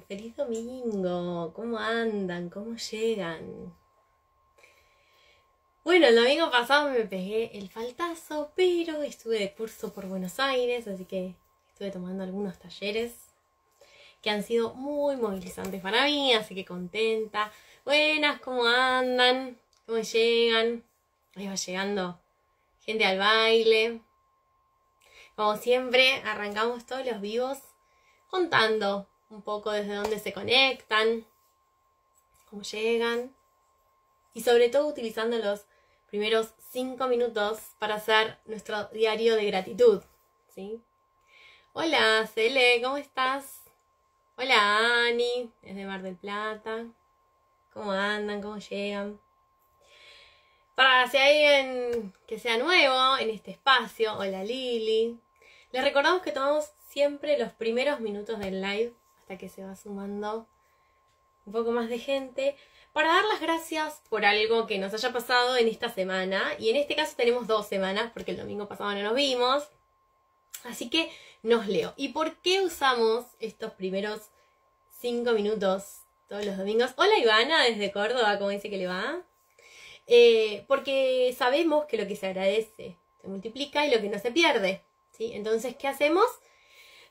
¡Feliz domingo! ¿Cómo andan? ¿Cómo llegan? Bueno, el domingo pasado me pegué el faltazo, pero estuve de curso por Buenos Aires, así que estuve tomando algunos talleres que han sido muy movilizantes para mí, así que contenta. Buenas, ¿cómo andan? ¿Cómo llegan? Ahí va llegando gente al baile. Como siempre, arrancamos todos los vivos contando un poco desde dónde se conectan, cómo llegan y sobre todo utilizando los primeros 5 minutos para hacer nuestro diario de gratitud, ¿sí? Hola, Cele, ¿cómo estás? Hola, Ani, desde Mar del Plata. ¿Cómo andan? ¿Cómo llegan? Para si hay alguien que sea nuevo en este espacio, hola Lili. Les recordamos que tomamos siempre los primeros minutos del live hasta que se va sumando un poco más de gente para dar las gracias por algo que nos haya pasado en esta semana. Y en este caso tenemos 2 semanas porque el domingo pasado no nos vimos. Así que nos leo. ¿Y por qué usamos estos primeros 5 minutos todos los domingos? Hola Ivana desde Córdoba, ¿cómo dice que le va? Porque sabemos que lo que se agradece se multiplica y lo que no se pierde, ¿sí? Entonces, ¿qué hacemos?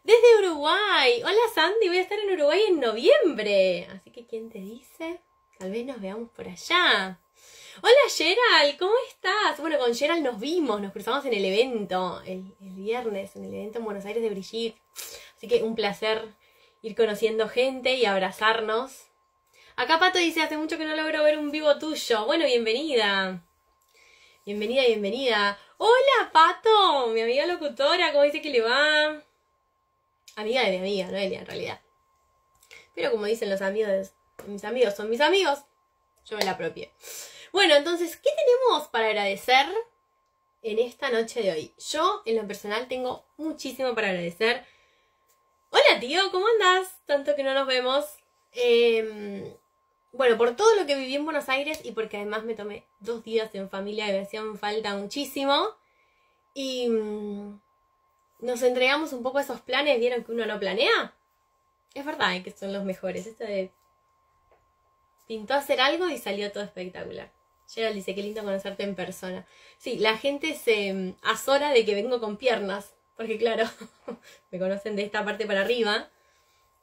Desde Uruguay. Hola Sandy, voy a estar en Uruguay en noviembre. Así que, ¿quién te dice? Tal vez nos veamos por allá. Hola Gerald, ¿cómo estás? Bueno, con Gerald nos vimos, nos cruzamos en el evento, el viernes, en el evento en Buenos Aires de Brigitte. Así que un placer ir conociendo gente y abrazarnos. Acá Pato dice, hace mucho que no logro ver un vivo tuyo. Bueno, bienvenida. Bienvenida, bienvenida. Hola Pato, mi amiga locutora, ¿cómo dice que le va? Amiga de mi amiga, Noelia, en realidad. Pero como dicen los amigos, mis amigos son mis amigos, yo me la apropié. Bueno, entonces, ¿qué tenemos para agradecer en esta noche de hoy? Yo, en lo personal, tengo muchísimo para agradecer. Hola tío, ¿cómo andás? Tanto que no nos vemos. Bueno, por todo lo que viví en Buenos Aires y porque además me tomé 2 días en familia y me hacían falta muchísimo. Y nos entregamos un poco a esos planes. ¿Vieron que uno no planea? Es verdad que son los mejores. Esto de pintó hacer algo y salió todo espectacular. Gerald dice, qué lindo conocerte en persona. Sí, la gente se azora de que vengo con piernas. Porque claro, me conocen de esta parte para arriba.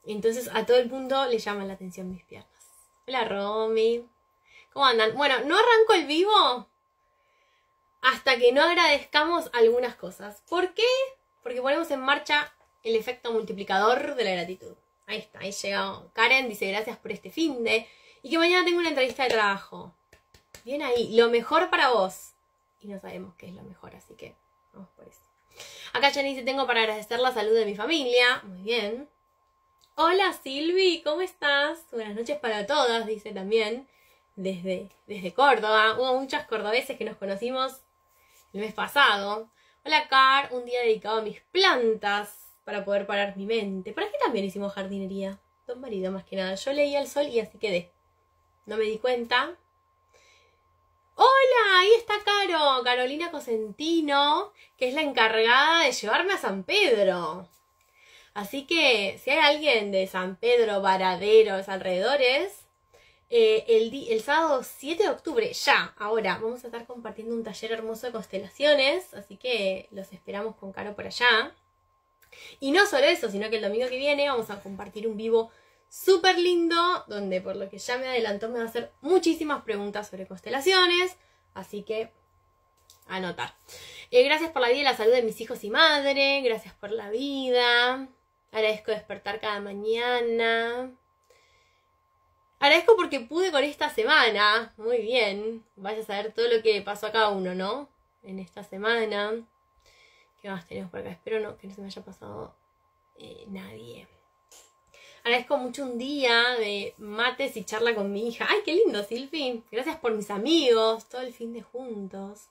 Entonces a todo el mundo le llaman la atención mis piernas. Hola Romy. ¿Cómo andan? Bueno, no arranco el vivo hasta que no agradezcamos algunas cosas. ¿Por qué? Porque ponemos en marcha el efecto multiplicador de la gratitud. Ahí está, ahí llegó Karen, dice gracias por este finde. Y que mañana tengo una entrevista de trabajo. Bien ahí, lo mejor para vos. Y no sabemos qué es lo mejor, así que vamos por eso. Acá Jenny dice, tengo para agradecer la salud de mi familia. Muy bien. Hola Silvi, ¿cómo estás? Buenas noches para todas, dice también. Desde Córdoba. Hubo muchas cordobeses que nos conocimos el mes pasado. Hola Car, un día dedicado a mis plantas para poder parar mi mente. Por aquí también hicimos jardinería. Don marido más que nada. Yo leía el sol y así quedé. No me di cuenta. ¡Hola! Ahí está Caro, Carolina Cosentino, que es la encargada de llevarme a San Pedro. Así que, si hay alguien de San Pedro, Varaderos, alrededores, el sábado 7 de octubre, ya, ahora, vamos a estar compartiendo un taller hermoso de constelaciones, así que los esperamos con Caro por allá. Y no solo eso, sino que el domingo que viene vamos a compartir un vivo súper lindo, donde por lo que ya me adelantó me va a hacer muchísimas preguntas sobre constelaciones, así que anotar. Gracias por la vida y la salud de mis hijos y madre, gracias por la vida, agradezco despertar cada mañana, agradezco porque pude con esta semana, muy bien, vaya a saber todo lo que pasó a cada uno, ¿no? En esta semana. ¿Qué más tenemos por acá? Espero que no se me haya pasado nadie. Agradezco mucho un día de mates y charla con mi hija. ¡Ay, qué lindo, Silvi! Gracias por mis amigos, todo el fin de juntos.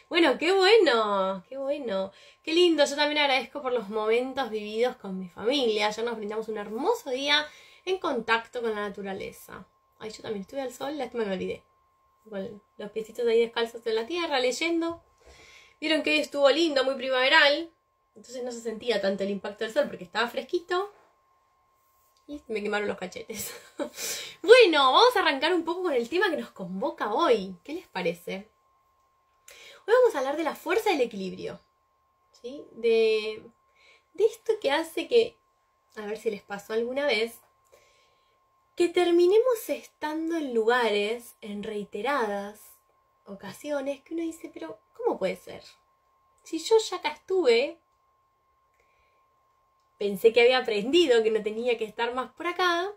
Bueno, qué bueno, qué bueno. Qué lindo, yo también agradezco por los momentos vividos con mi familia. Ayer nos brindamos un hermoso día en contacto con la naturaleza. Ay, yo también estuve al sol, lástima que me olvidé. Con los piecitos ahí descalzos en la tierra, leyendo. Vieron que hoy estuvo lindo, muy primaveral. Entonces no se sentía tanto el impacto del sol porque estaba fresquito. Y me quemaron los cachetes. Bueno, vamos a arrancar un poco con el tema que nos convoca hoy. ¿Qué les parece? Hoy vamos a hablar de la fuerza del equilibrio. ¿Sí? De esto que hace que, a ver si les pasó alguna vez, que terminemos estando en lugares, en reiteradas ocasiones, que uno dice, pero ¿cómo puede ser? Si yo ya acá estuve, pensé que había aprendido, que no tenía que estar más por acá,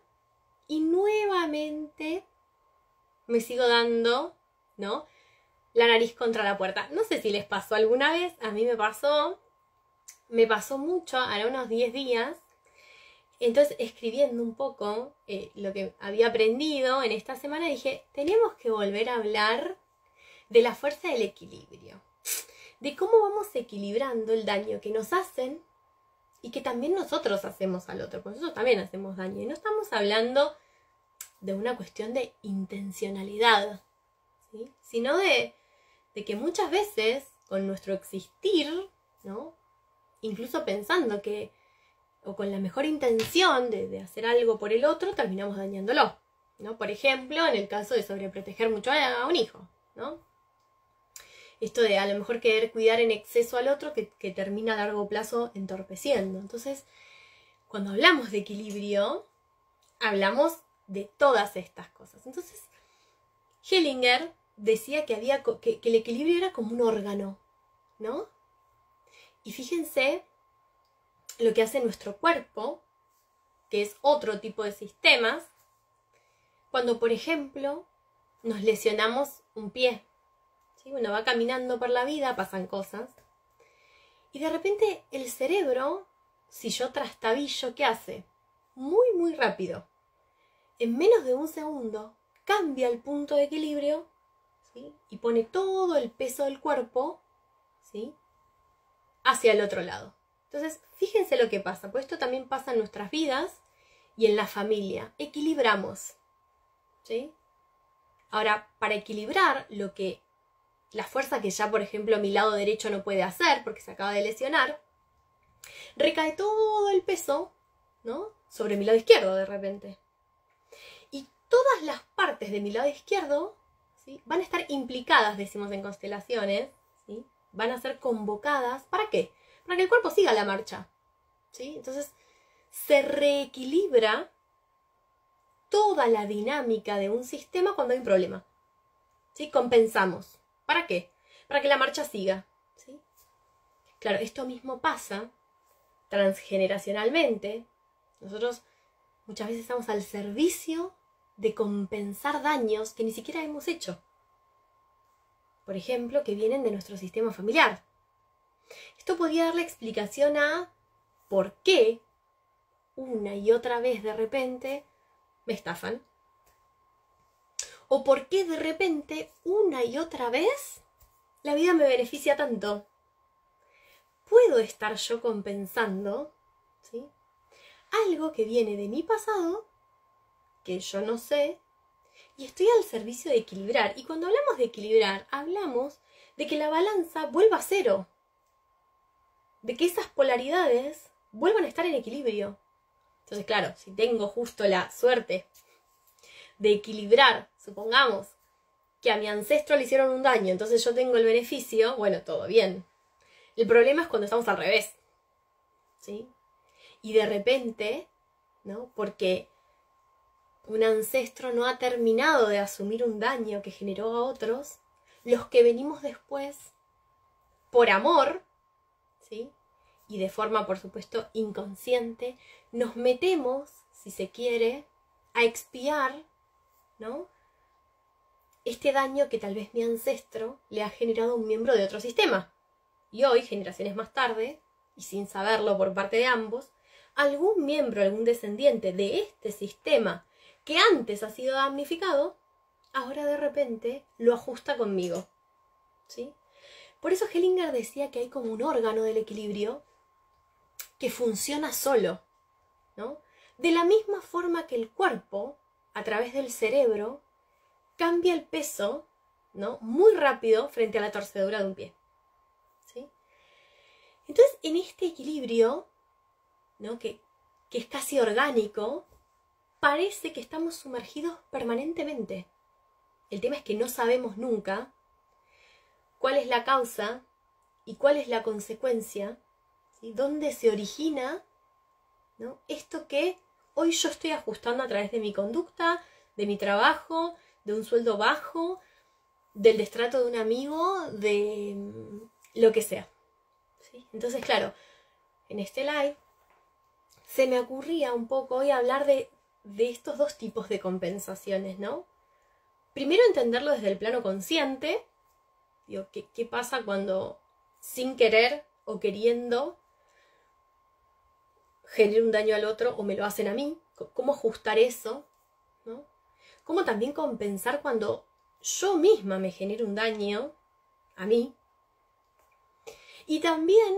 y nuevamente me sigo dando, ¿no?, la nariz contra la puerta. No sé si les pasó alguna vez, a mí me pasó mucho, hará unos 10 días. Entonces, escribiendo un poco lo que había aprendido en esta semana, dije, tenemos que volver a hablar de la fuerza del equilibrio, de cómo vamos equilibrando el daño que nos hacen y que también nosotros hacemos al otro, porque nosotros también hacemos daño. Y no estamos hablando de una cuestión de intencionalidad, ¿sí?, sino de que muchas veces con nuestro existir, ¿no?, incluso pensando que, o con la mejor intención de hacer algo por el otro, terminamos dañándolo, ¿no? Por ejemplo, en el caso de sobreproteger mucho a un hijo, ¿no? Esto de a lo mejor querer cuidar en exceso al otro que termina a largo plazo entorpeciendo. Entonces, cuando hablamos de equilibrio, hablamos de todas estas cosas. Entonces, Hellinger decía que el equilibrio era como un órgano, ¿no? Y fíjense lo que hace nuestro cuerpo, que es otro tipo de sistemas, cuando, por ejemplo, nos lesionamos un pie. ¿Sí? Uno va caminando por la vida, pasan cosas, y de repente el cerebro, si yo trastabillo, ¿qué hace? Muy, muy rápido. En menos de un segundo, cambia el punto de equilibrio, ¿sí?, y pone todo el peso del cuerpo, ¿sí?, hacia el otro lado. Entonces, fíjense lo que pasa, pues esto también pasa en nuestras vidas y en la familia. Equilibramos, ¿sí? Ahora, para equilibrar la fuerza que ya, por ejemplo, mi lado derecho no puede hacer porque se acaba de lesionar, recae todo el peso, ¿no?, sobre mi lado izquierdo de repente. Y todas las partes de mi lado izquierdo, ¿sí?, van a estar implicadas, decimos en constelaciones, ¿sí?, van a ser convocadas. ¿Para qué? Para que el cuerpo siga la marcha, ¿sí? Entonces, se reequilibra toda la dinámica de un sistema cuando hay un problema, ¿sí? Compensamos. ¿Para qué? Para que la marcha siga, ¿sí? Claro, esto mismo pasa transgeneracionalmente. Nosotros muchas veces estamos al servicio de compensar daños que ni siquiera hemos hecho. Por ejemplo, que vienen de nuestro sistema familiar. Esto podría dar la explicación a por qué una y otra vez de repente me estafan. O por qué de repente una y otra vez la vida me beneficia tanto. ¿Puedo estar yo compensando, ¿sí?, algo que viene de mi pasado, que yo no sé, y estoy al servicio de equilibrar? Y cuando hablamos de equilibrar, hablamos de que la balanza vuelva a cero, de que esas polaridades vuelvan a estar en equilibrio. Entonces, claro, si tengo justo la suerte de equilibrar, supongamos que a mi ancestro le hicieron un daño, entonces yo tengo el beneficio, bueno, todo bien. El problema es cuando estamos al revés, ¿sí? Y de repente, ¿no?, porque un ancestro no ha terminado de asumir un daño que generó a otros, los que venimos después, por amor, ¿sí?, y de forma, por supuesto, inconsciente, nos metemos, si se quiere, a expiar, ¿no?, este daño que tal vez mi ancestro le ha generado a un miembro de otro sistema. Y hoy, generaciones más tarde, y sin saberlo por parte de ambos, algún miembro, algún descendiente de este sistema que antes ha sido damnificado, ahora de repente lo ajusta conmigo, ¿sí? Por eso Hellinger decía que hay como un órgano del equilibrio que funciona solo, ¿no? De la misma forma que el cuerpo, a través del cerebro, cambia el peso, ¿no?, muy rápido frente a la torcedura de un pie, ¿sí? Entonces, en este equilibrio, ¿no?, que es casi orgánico, parece que estamos sumergidos permanentemente. El tema es que no sabemos nunca cuál es la causa y cuál es la consecuencia, ¿sí? ¿Dónde se origina, ¿no? Esto que hoy yo estoy ajustando a través de mi conducta, de mi trabajo, de un sueldo bajo, del destrato de un amigo, de lo que sea, ¿sí? Entonces, claro, en este live se me ocurría un poco hoy hablar de estos dos tipos de compensaciones, ¿no? Primero entenderlo desde el plano consciente. Digo, ¿qué pasa cuando sin querer o queriendo genero un daño al otro o me lo hacen a mí? ¿Cómo ajustar eso, ¿no? ¿Cómo también compensar cuando yo misma me genero un daño a mí? Y también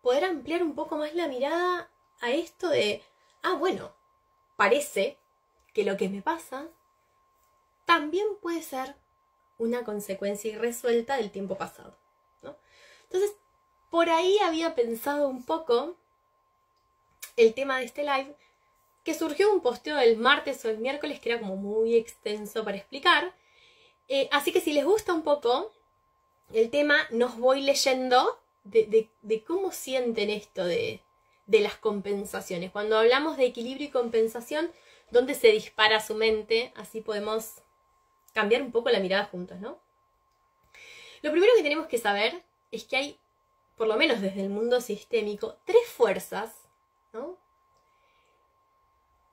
poder ampliar un poco más la mirada a esto de, bueno, parece que lo que me pasa también puede ser una consecuencia irresuelta del tiempo pasado, ¿no? Entonces, por ahí había pensado un poco el tema de este live, que surgió un posteo del martes o el miércoles que era como muy extenso para explicar. Así que si les gusta un poco el tema, nos voy leyendo de cómo sienten esto de las compensaciones. Cuando hablamos de equilibrio y compensación, ¿dónde se dispara su mente? Así podemos cambiar un poco la mirada juntos, ¿no? Lo primero que tenemos que saber es que hay, por lo menos desde el mundo sistémico, 3 fuerzas, ¿no?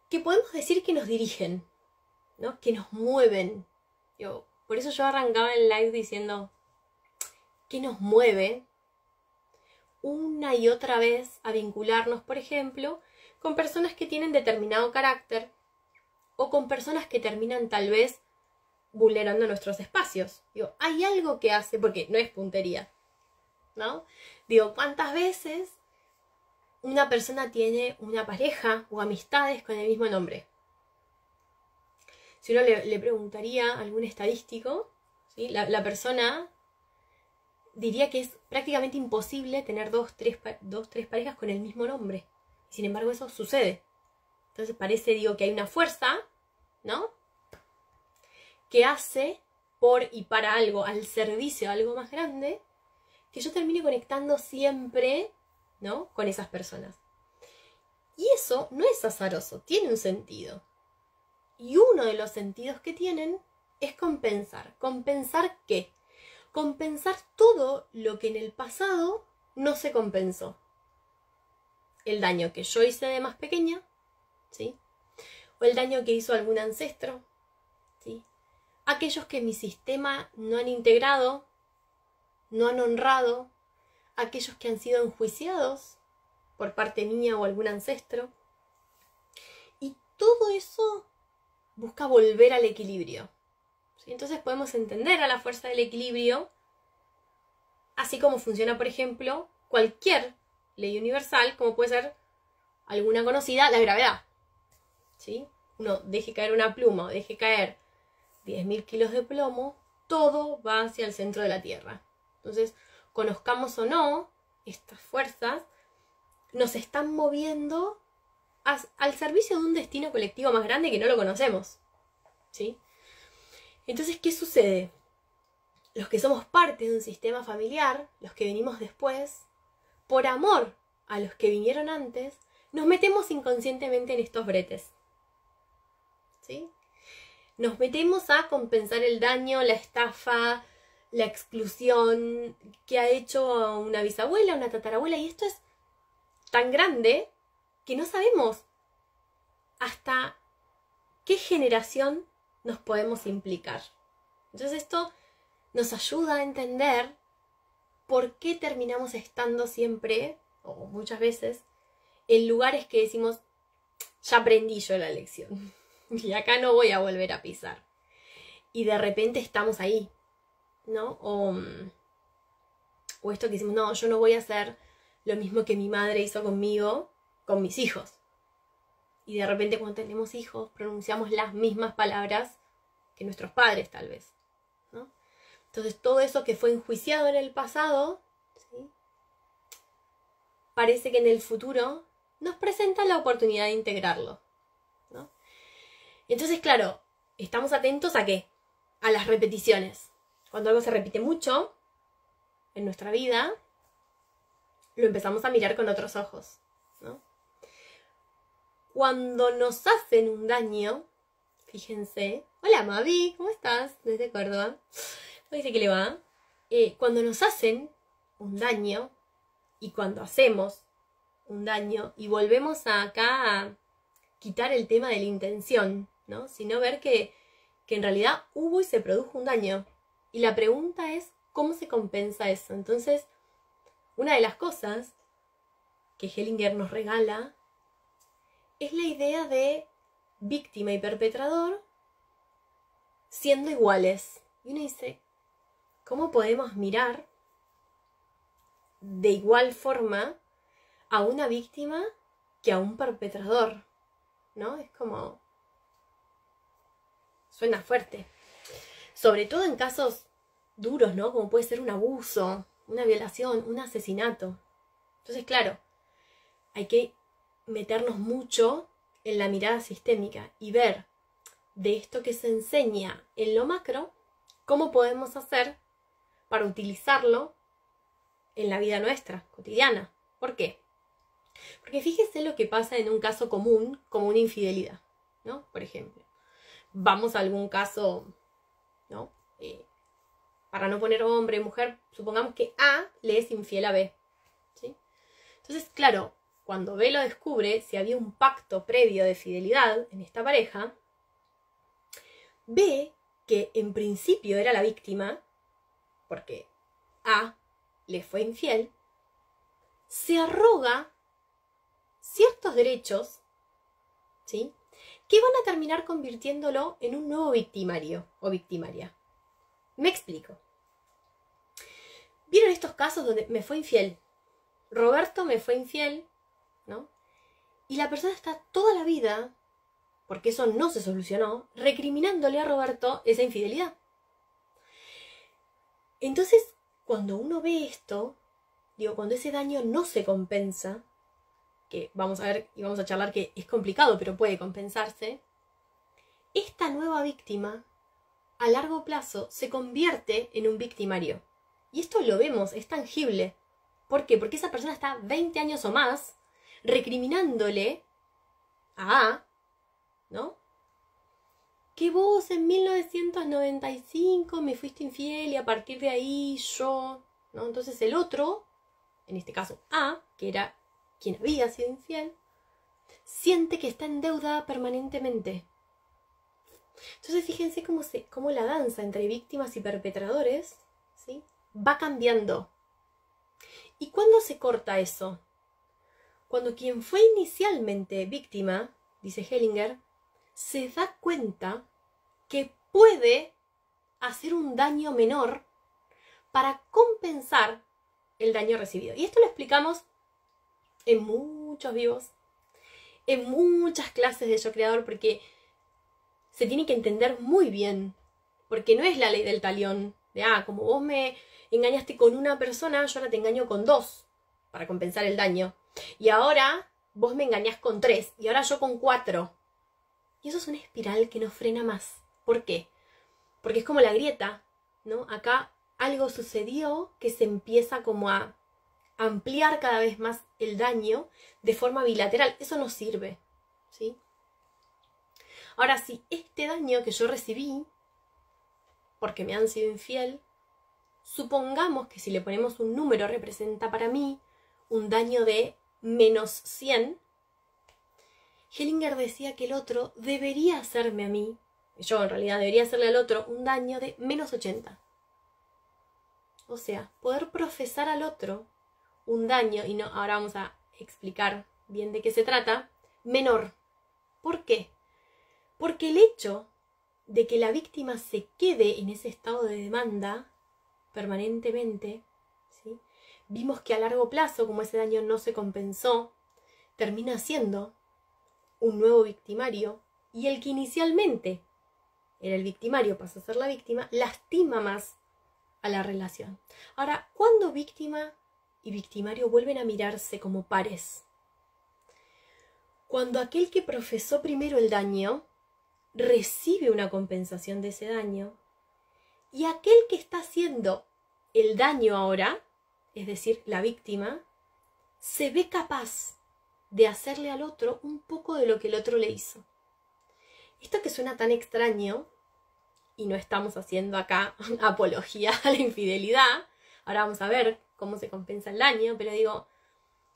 Que podemos decir que nos dirigen, ¿no? Que nos mueven. Por eso yo arrancaba el live diciendo que nos mueve una y otra vez a vincularnos, por ejemplo, con personas que tienen determinado carácter o con personas que terminan tal vez vulnerando nuestros espacios. Hay algo que hace, porque no es puntería, ¿no? ¿Cuántas veces una persona tiene una pareja o amistades con el mismo nombre? Si uno le preguntaría a algún estadístico, ¿sí? La persona diría que es prácticamente imposible tener dos, tres parejas con el mismo nombre. Sin embargo, eso sucede. Entonces parece, que hay una fuerza, ¿no? Que hace por y para algo, al servicio de algo más grande, que yo termine conectando siempre, ¿no? Con esas personas. Y eso no es azaroso, tiene un sentido. Y uno de los sentidos que tienen es compensar. ¿Compensar qué? Compensar todo lo que en el pasado no se compensó. El daño que yo hice de más pequeña, ¿sí? O el daño que hizo algún ancestro, ¿sí? Aquellos que mi sistema no han integrado, no han honrado, aquellos que han sido enjuiciados por parte mía o algún ancestro. Y todo eso busca volver al equilibrio. ¿Sí? Entonces podemos entender a la fuerza del equilibrio, así como funciona, por ejemplo, cualquier ley universal, como puede ser alguna conocida, la gravedad. ¿Sí? Uno deje caer una pluma o deje caer 10.000 kilos de plomo, todo va hacia el centro de la Tierra. Entonces, conozcamos o no, estas fuerzas nos están moviendo al servicio de un destino colectivo más grande que no lo conocemos, ¿sí? Entonces, ¿qué sucede? Los que somos parte de un sistema familiar, los que venimos después, por amor a los que vinieron antes, nos metemos inconscientemente en estos bretes, ¿sí? Nos metemos a compensar el daño, la estafa, la exclusión que ha hecho una bisabuela, una tatarabuela, y esto es tan grande que no sabemos hasta qué generación nos podemos implicar. Entonces esto nos ayuda a entender por qué terminamos estando siempre, o muchas veces, en lugares que decimos, ya aprendí yo la lección, y acá no voy a volver a pisar. Y de repente estamos ahí, ¿no? O esto que decimos, no, yo no voy a hacer lo mismo que mi madre hizo conmigo, con mis hijos. Y de repente cuando tenemos hijos pronunciamos las mismas palabras que nuestros padres tal vez, ¿no? Entonces todo eso que fue enjuiciado en el pasado, ¿sí? Parece que en el futuro nos presenta la oportunidad de integrarlo, ¿no? Entonces, claro, estamos atentos ¿a qué? A las repeticiones. Cuando algo se repite mucho en nuestra vida, lo empezamos a mirar con otros ojos, ¿no? Cuando nos hacen un daño, fíjense. Hola Mavi, ¿cómo estás? Desde Córdoba. ¿Cómo dice que le va? Cuando nos hacen un daño y cuando hacemos un daño y volvemos acá a quitar el tema de la intención, ¿no? Sino ver que en realidad hubo y se produjo un daño. Y la pregunta es, ¿cómo se compensa eso? Entonces, una de las cosas que Hellinger nos regala es la idea de víctima y perpetrador siendo iguales. Y uno dice, ¿cómo podemos mirar de igual forma a una víctima que a un perpetrador? ¿No? Es como... suena fuerte. Sobre todo en casos duros, ¿no? Como puede ser un abuso, una violación, un asesinato. Entonces, claro, hay que meternos mucho en la mirada sistémica y ver de esto que se enseña en lo macro, cómo podemos hacer para utilizarlo en la vida nuestra, cotidiana. ¿Por qué? Porque fíjese lo que pasa en un caso común, como una infidelidad, ¿no? Por ejemplo, vamos a algún caso, ¿no? Para no poner hombre, mujer, supongamos que A le es infiel a B, ¿sí? Entonces, claro, cuando B lo descubre, si había un pacto previo de fidelidad en esta pareja, ve que en principio era la víctima, porque A le fue infiel, se arroga ciertos derechos, ¿sí?, que van a terminar convirtiéndolo en un nuevo victimario o victimaria. Me explico. ¿Vieron estos casos donde me fue infiel? Roberto me fue infiel, ¿no? Y la persona está toda la vida, porque eso no se solucionó, recriminándole a Roberto esa infidelidad. Entonces, cuando uno ve esto, digo, cuando ese daño no se compensa, que vamos a ver y vamos a charlar que es complicado, pero puede compensarse, esta nueva víctima, a largo plazo, se convierte en un victimario. Y esto lo vemos, es tangible. ¿Por qué? Porque esa persona está 20 años o más recriminándole a A, ¿no? Que vos en 1995 me fuiste infiel y a partir de ahí yo, ¿no? Entonces el otro, en este caso A, que era quien había sido infiel, siente que está en deuda permanentemente. Entonces fíjense cómo la danza entre víctimas y perpetradores, ¿sí?, va cambiando. ¿Y cuándo se corta eso? Cuando quien fue inicialmente víctima, dice Hellinger, se da cuenta que puede hacer un daño menor para compensar el daño recibido. Y esto lo explicamos en muchos vivos, en muchas clases de Yo Creador, porque se tiene que entender muy bien, porque no es la ley del talión, de como vos me engañaste con una persona, yo ahora te engaño con 2 para compensar el daño, y ahora vos me engañás con 3 y ahora yo con 4. Y eso es una espiral que no frena más. ¿Por qué? Porque es como la grieta, ¿no? Acá algo sucedió que se empieza como a ampliar cada vez más el daño de forma bilateral. Eso no sirve, ¿sí? Ahora, si este daño que yo recibí, porque me han sido infiel, supongamos que si le ponemos un número representa para mí un daño de menos 100, Hellinger decía que el otro debería hacerme a mí, yo en realidad debería hacerle al otro un daño de menos 80. O sea, poder profesar al otro un daño, y no, ahora vamos a explicar bien de qué se trata, menor. ¿Por qué? Porque el hecho de que la víctima se quede en ese estado de demanda permanentemente, ¿sí?, vimos que a largo plazo, como ese daño no se compensó, termina siendo un nuevo victimario, y el que inicialmente era el victimario pasa a ser la víctima, lastima más a la relación. Ahora, ¿cuándo víctima y victimario vuelven a mirarse como pares? Cuando aquel que profesó primero el daño recibe una compensación de ese daño, y aquel que está haciendo el daño ahora, es decir, la víctima, se ve capaz de hacerle al otro un poco de lo que el otro le hizo. Esto que suena tan extraño, y no estamos haciendo acá apología a la infidelidad, ahora vamos a ver cómo se compensa el daño, pero digo,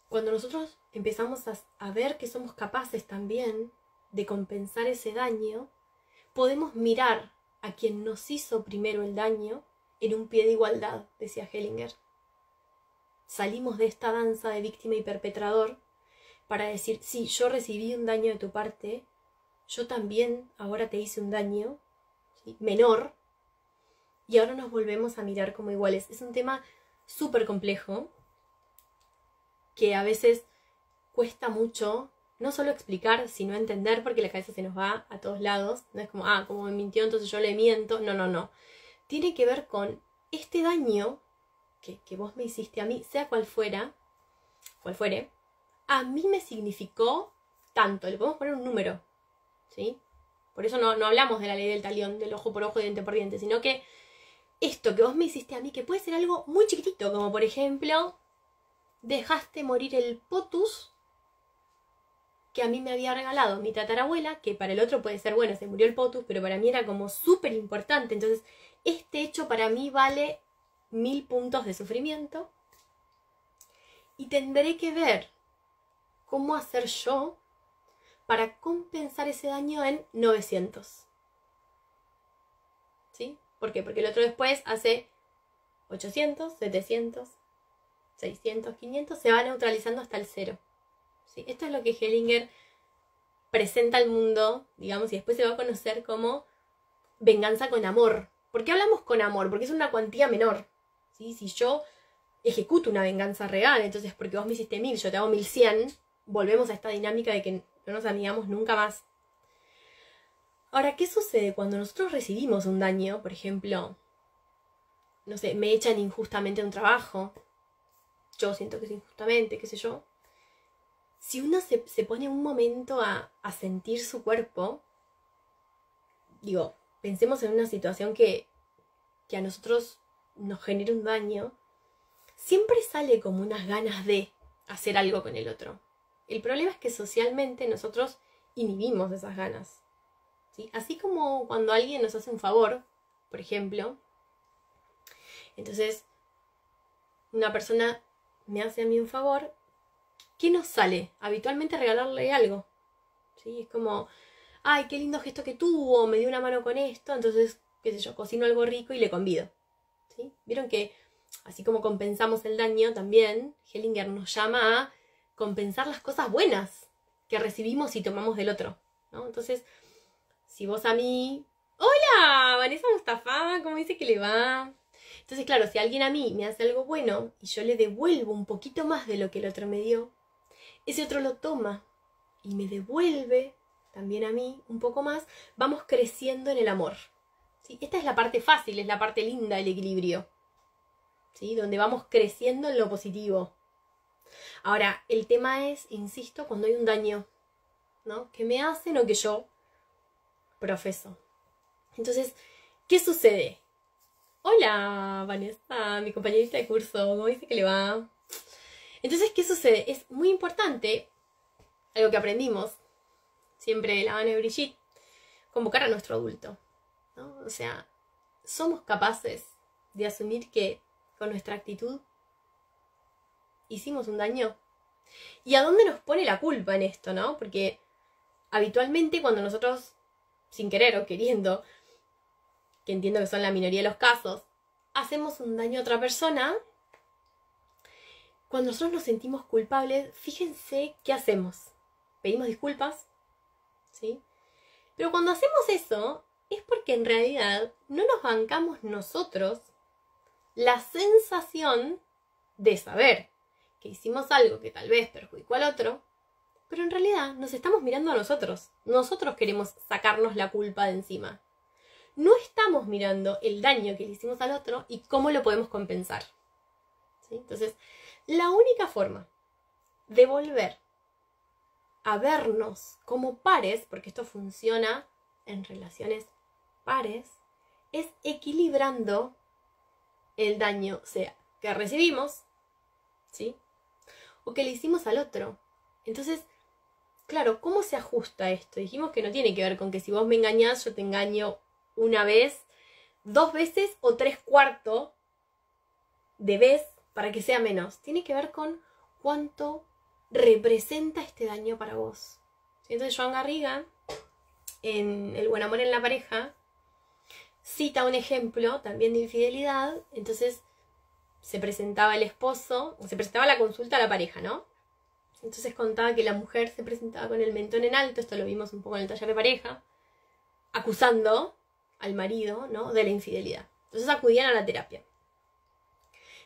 cuando nosotros empezamos a ver que somos capaces también de compensar ese daño, podemos mirar a quien nos hizo primero el daño en un pie de igualdad, decía Hellinger. Salimos de esta danza de víctima y perpetrador para decir, sí, yo recibí un daño de tu parte, yo también ahora te hice un daño, ¿sí?, menor, y ahora nos volvemos a mirar como iguales. Es un tema súper complejo que a veces cuesta mucho no solo explicar, sino entender, porque la cabeza se nos va a todos lados. No es como, como me mintió, entonces yo le miento. No. Tiene que ver con este daño que vos me hiciste a mí, sea cual fuere, a mí me significó tanto. Le podemos poner un número, ¿sí? Por eso no hablamos de la ley del talión, del ojo por ojo y diente por diente, sino que esto que vos me hiciste a mí, que puede ser algo muy chiquitito, como por ejemplo, dejaste morir el potus que a mí me había regalado mi tatarabuela, que para el otro puede ser, bueno, se murió el potus, pero para mí era como súper importante. Entonces, este hecho para mí vale 1000 puntos de sufrimiento, y tendré que ver cómo hacer yo para compensar ese daño en 900. ¿Sí? ¿Por qué? Porque el otro después hace 800, 700, 600, 500, se va neutralizando hasta el 0. ¿Sí? Esto es lo que Hellinger presenta al mundo, digamos, y después se va a conocer como venganza con amor. ¿Por qué hablamos con amor? Porque es una cuantía menor. ¿Sí? Si yo ejecuto una venganza real, entonces porque vos me hiciste 1000, yo te hago 1100, volvemos a esta dinámica de que no nos amigamos nunca más. Ahora, ¿qué sucede cuando nosotros recibimos un daño? Por ejemplo, no sé, me echan injustamente a un trabajo, yo siento que es injustamente, qué sé yo. Si uno se pone un momento a sentir su cuerpo, digo, pensemos en una situación que a nosotros nos genera un daño, siempre sale como unas ganas de hacer algo con el otro. El problema es que socialmente nosotros inhibimos esas ganas, ¿sí? Así como cuando alguien nos hace un favor, por ejemplo, entonces una persona me hace a mí un favor, ¿qué nos sale? Habitualmente regalarle algo, ¿sí? Es como, ay, qué lindo gesto que tuvo, me dio una mano con esto, entonces, qué sé yo, cocino algo rico y le convido, ¿sí? Vieron que así como compensamos el daño, también Hellinger nos llama a compensar las cosas buenas que recibimos y tomamos del otro, ¿no? Entonces, si vos a mí, hola, Vanessa Mustafa, ¿cómo dice que le va? Entonces, claro, si alguien a mí me hace algo bueno y yo le devuelvo un poquito más de lo que el otro me dio, ese otro lo toma y me devuelve también a mí un poco más, vamos creciendo en el amor, ¿sí? Esta es la parte fácil, es la parte linda del equilibrio, ¿sí? Donde vamos creciendo en lo positivo. Ahora, el tema es, insisto, cuando hay un daño, ¿no? Que me hacen o que yo profeso. Entonces, ¿qué sucede? Hola, Vanessa, mi compañerita de curso, ¿cómo dice que le va? Entonces, ¿qué sucede? Es muy importante, algo que aprendimos siempre de la mano de Brigitte, convocar a nuestro adulto, ¿no? O sea, somos capaces de asumir que con nuestra actitud hicimos un daño. ¿Y a dónde nos pone la culpa en esto, no? Porque habitualmente cuando nosotros, sin querer o queriendo, que entiendo que son la minoría de los casos, hacemos un daño a otra persona, cuando nosotros nos sentimos culpables, fíjense qué hacemos. Pedimos disculpas, ¿sí? Pero cuando hacemos eso, es porque en realidad no nos bancamos nosotros la sensación de saber que hicimos algo que tal vez perjudicó al otro, pero en realidad nos estamos mirando a nosotros. Nosotros queremos sacarnos la culpa de encima. No estamos mirando el daño que le hicimos al otro y cómo lo podemos compensar, ¿sí? Entonces, la única forma de volver a vernos como pares, porque esto funciona en relaciones pares es equilibrando el daño, sea que recibimos, ¿sí? O que le hicimos al otro. Entonces, claro, ¿cómo se ajusta esto? Dijimos que no tiene que ver con que si vos me engañás, yo te engaño una vez, 2 veces o 3/4 de vez para que sea menos. Tiene que ver con cuánto representa este daño para vos. Entonces Joan Garriga, en El buen amor en la pareja, cita un ejemplo también de infidelidad. Entonces se presentaba el esposo, se presentaba la consulta a la pareja, ¿no? Entonces contaba que la mujer se presentaba con el mentón en alto, esto lo vimos un poco en el taller de pareja, acusando al marido, ¿no?, de la infidelidad. Entonces acudían a la terapia.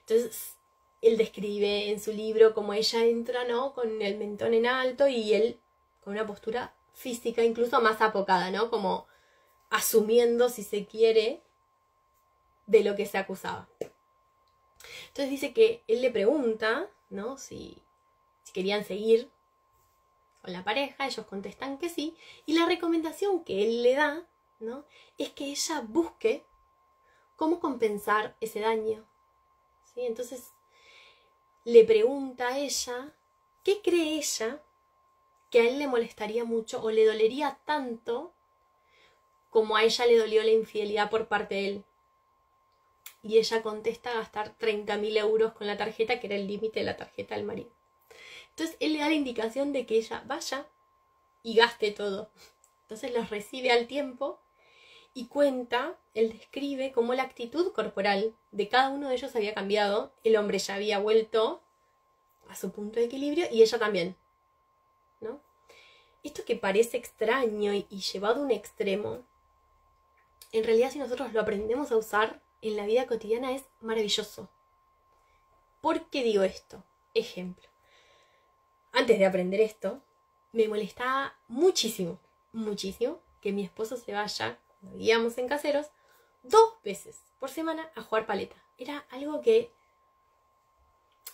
Entonces él describe en su libro cómo ella entra, ¿no?, con el mentón en alto y él con una postura física incluso más apocada, ¿no?, como asumiendo, si se quiere, de lo que se acusaba. Entonces dice que él le pregunta, ¿no?, si querían seguir con la pareja, ellos contestan que sí, y la recomendación que él le da, ¿no?, es que ella busque cómo compensar ese daño, ¿sí? Entonces le pregunta a ella qué cree ella que a él le molestaría mucho o le dolería tanto como a ella le dolió la infidelidad por parte de él. Y ella contesta gastar 30.000 euros con la tarjeta, que era el límite de la tarjeta del marido. Entonces él le da la indicación de que ella vaya y gaste todo. Entonces los recibe al tiempo y cuenta, él describe cómo la actitud corporal de cada uno de ellos había cambiado. El hombre ya había vuelto a su punto de equilibrio y ella también, ¿no? Esto que parece extraño y llevado a un extremo, en realidad si nosotros lo aprendemos a usar en la vida cotidiana es maravilloso. ¿Por qué digo esto? Ejemplo. Antes de aprender esto, me molestaba muchísimo que mi esposo se vaya, cuando vivíamos en Caseros, 2 veces por semana a jugar paleta. Era algo que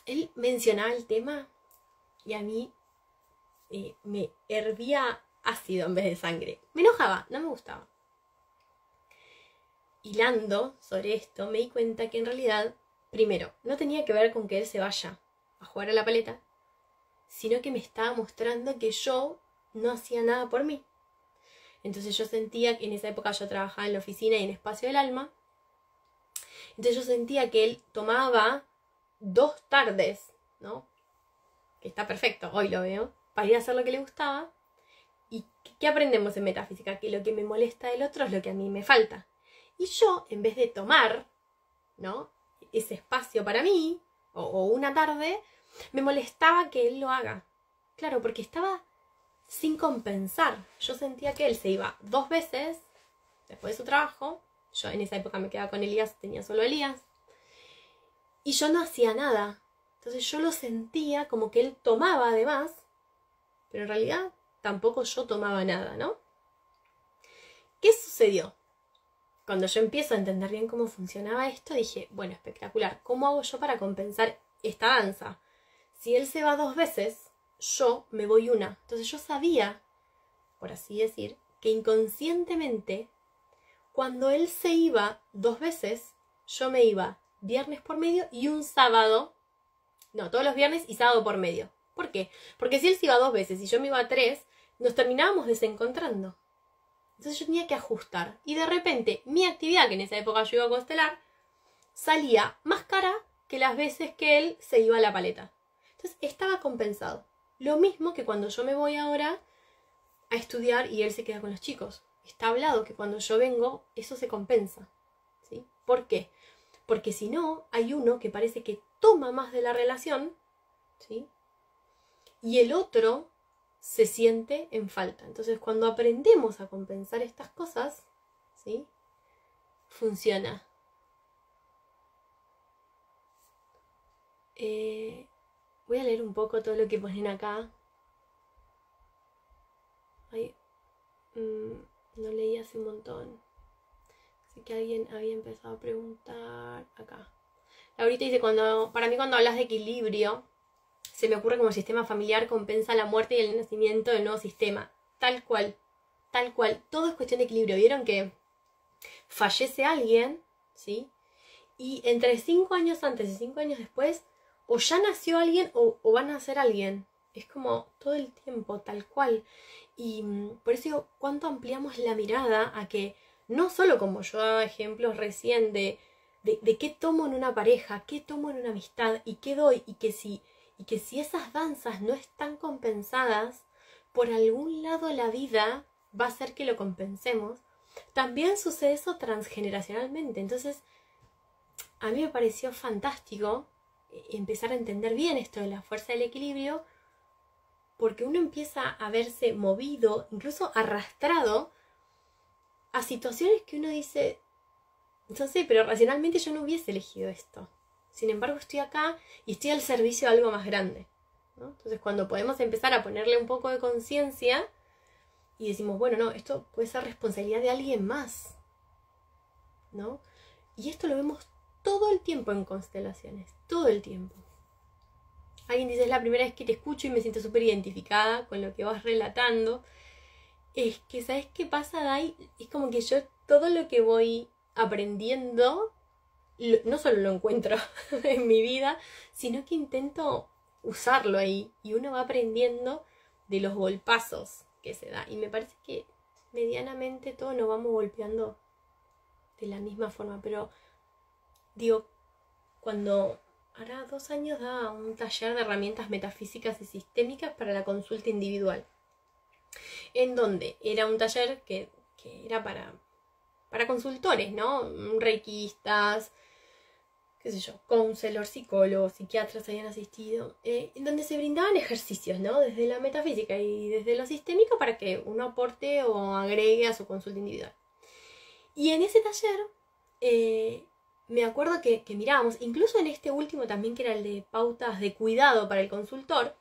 él mencionaba el tema y a mí me hervía ácido en vez de sangre. Me enojaba, no me gustaba. Hilando sobre esto, me di cuenta que en realidad, primero, no tenía que ver con que él se vaya a jugar a la paleta, sino que me estaba mostrando que yo no hacía nada por mí. Entonces yo sentía que en esa época yo trabajaba en la oficina y en Espacio del Alma. Entonces yo sentía que él tomaba 2 tardes, ¿no?, que está perfecto, hoy lo veo, para ir a hacer lo que le gustaba. ¿Y qué aprendemos en metafísica? Que lo que me molesta del otro es lo que a mí me falta. Y yo, en vez de tomar, ¿no?, ese espacio para mí, o una tarde, me molestaba que él lo haga. Claro, porque estaba sin compensar. Yo sentía que él se iba 2 veces después de su trabajo. Yo en esa época me quedaba con Elías, tenía solo a Elías. Y yo no hacía nada. Entonces yo lo sentía como que él tomaba además, pero en realidad tampoco yo tomaba nada, ¿no? ¿Qué sucedió? Cuando yo empiezo a entender bien cómo funcionaba esto, dije, bueno, espectacular. ¿Cómo hago yo para compensar esta danza? Si él se va 2 veces, yo me voy una. Entonces yo sabía, por así decir, que inconscientemente, cuando él se iba 2 veces, yo me iba viernes por medio y un sábado. No, todos los viernes y sábado por medio. ¿Por qué? Porque si él se iba 2 veces y yo me iba 3, nos terminábamos desencontrando. Entonces yo tenía que ajustar. Y de repente, mi actividad, que en esa época yo iba a constelar, salía más cara que las veces que él se iba a la paleta. Entonces estaba compensado. Lo mismo que cuando yo me voy ahora a estudiar y él se queda con los chicos. Está hablado que cuando yo vengo, eso se compensa, ¿sí? ¿Por qué? Porque si no, hay uno que parece que toma más de la relación, ¿sí?, y el otro se siente en falta. Entonces, cuando aprendemos a compensar estas cosas, ¿sí?, funciona. Voy a leer un poco todo lo que ponen acá. Ay, no leí hace un montón. Así que alguien había empezado a preguntar acá. Ahorita dice, para mí cuando hablas de equilibrio, se me ocurre como el sistema familiar compensa la muerte y el nacimiento del nuevo sistema. Tal cual. tal cual, todo es cuestión de equilibrio. Vieron que fallece alguien, ¿sí? Y entre 5 años antes y 5 años después, o ya nació alguien o va a nacer alguien. Es como todo el tiempo, tal cual. Y por eso digo, ¿cuánto ampliamos la mirada a que no solo como yo daba ejemplos recién de qué tomo en una pareja, qué tomo en una amistad y qué doy, y que si esas danzas no están compensadas, por algún lado la vida va a hacer que lo compensemos. También sucede eso transgeneracionalmente. Entonces, a mí me pareció fantástico empezar a entender bien esto de la fuerza del equilibrio, porque uno empieza a verse movido, incluso arrastrado, a situaciones que uno dice, no sé, pero racionalmente yo no hubiese elegido esto. Sin embargo, estoy acá y estoy al servicio de algo más grande, ¿no? Entonces, cuando podemos empezar a ponerle un poco de conciencia y decimos, bueno, no, esto puede ser responsabilidad de alguien más, ¿no? Y esto lo vemos todo el tiempo en constelaciones, todo el tiempo. Alguien dice, es la primera vez que te escucho y me siento súper identificada con lo que vas relatando. Es que, ¿sabes qué pasa, Dai? Es como que yo todo lo que voy aprendiendo, no solo lo encuentro en mi vida, sino que intento usarlo ahí. Y uno va aprendiendo de los golpazos que se da. Y me parece que medianamente todos nos vamos golpeando de la misma forma. Pero, digo, cuando hará 2 años daba un taller de herramientas metafísicas y sistémicas para la consulta individual, en donde era un taller que era para consultores, ¿no? Reikistas, qué sé yo, counselors, psicólogos, psiquiatras habían asistido, en donde se brindaban ejercicios, ¿no? Desde la metafísica y desde lo sistémico para que uno aporte o agregue a su consulta individual. Y en ese taller me acuerdo que mirábamos, incluso en este último también, que era el de pautas de cuidado para el consultor,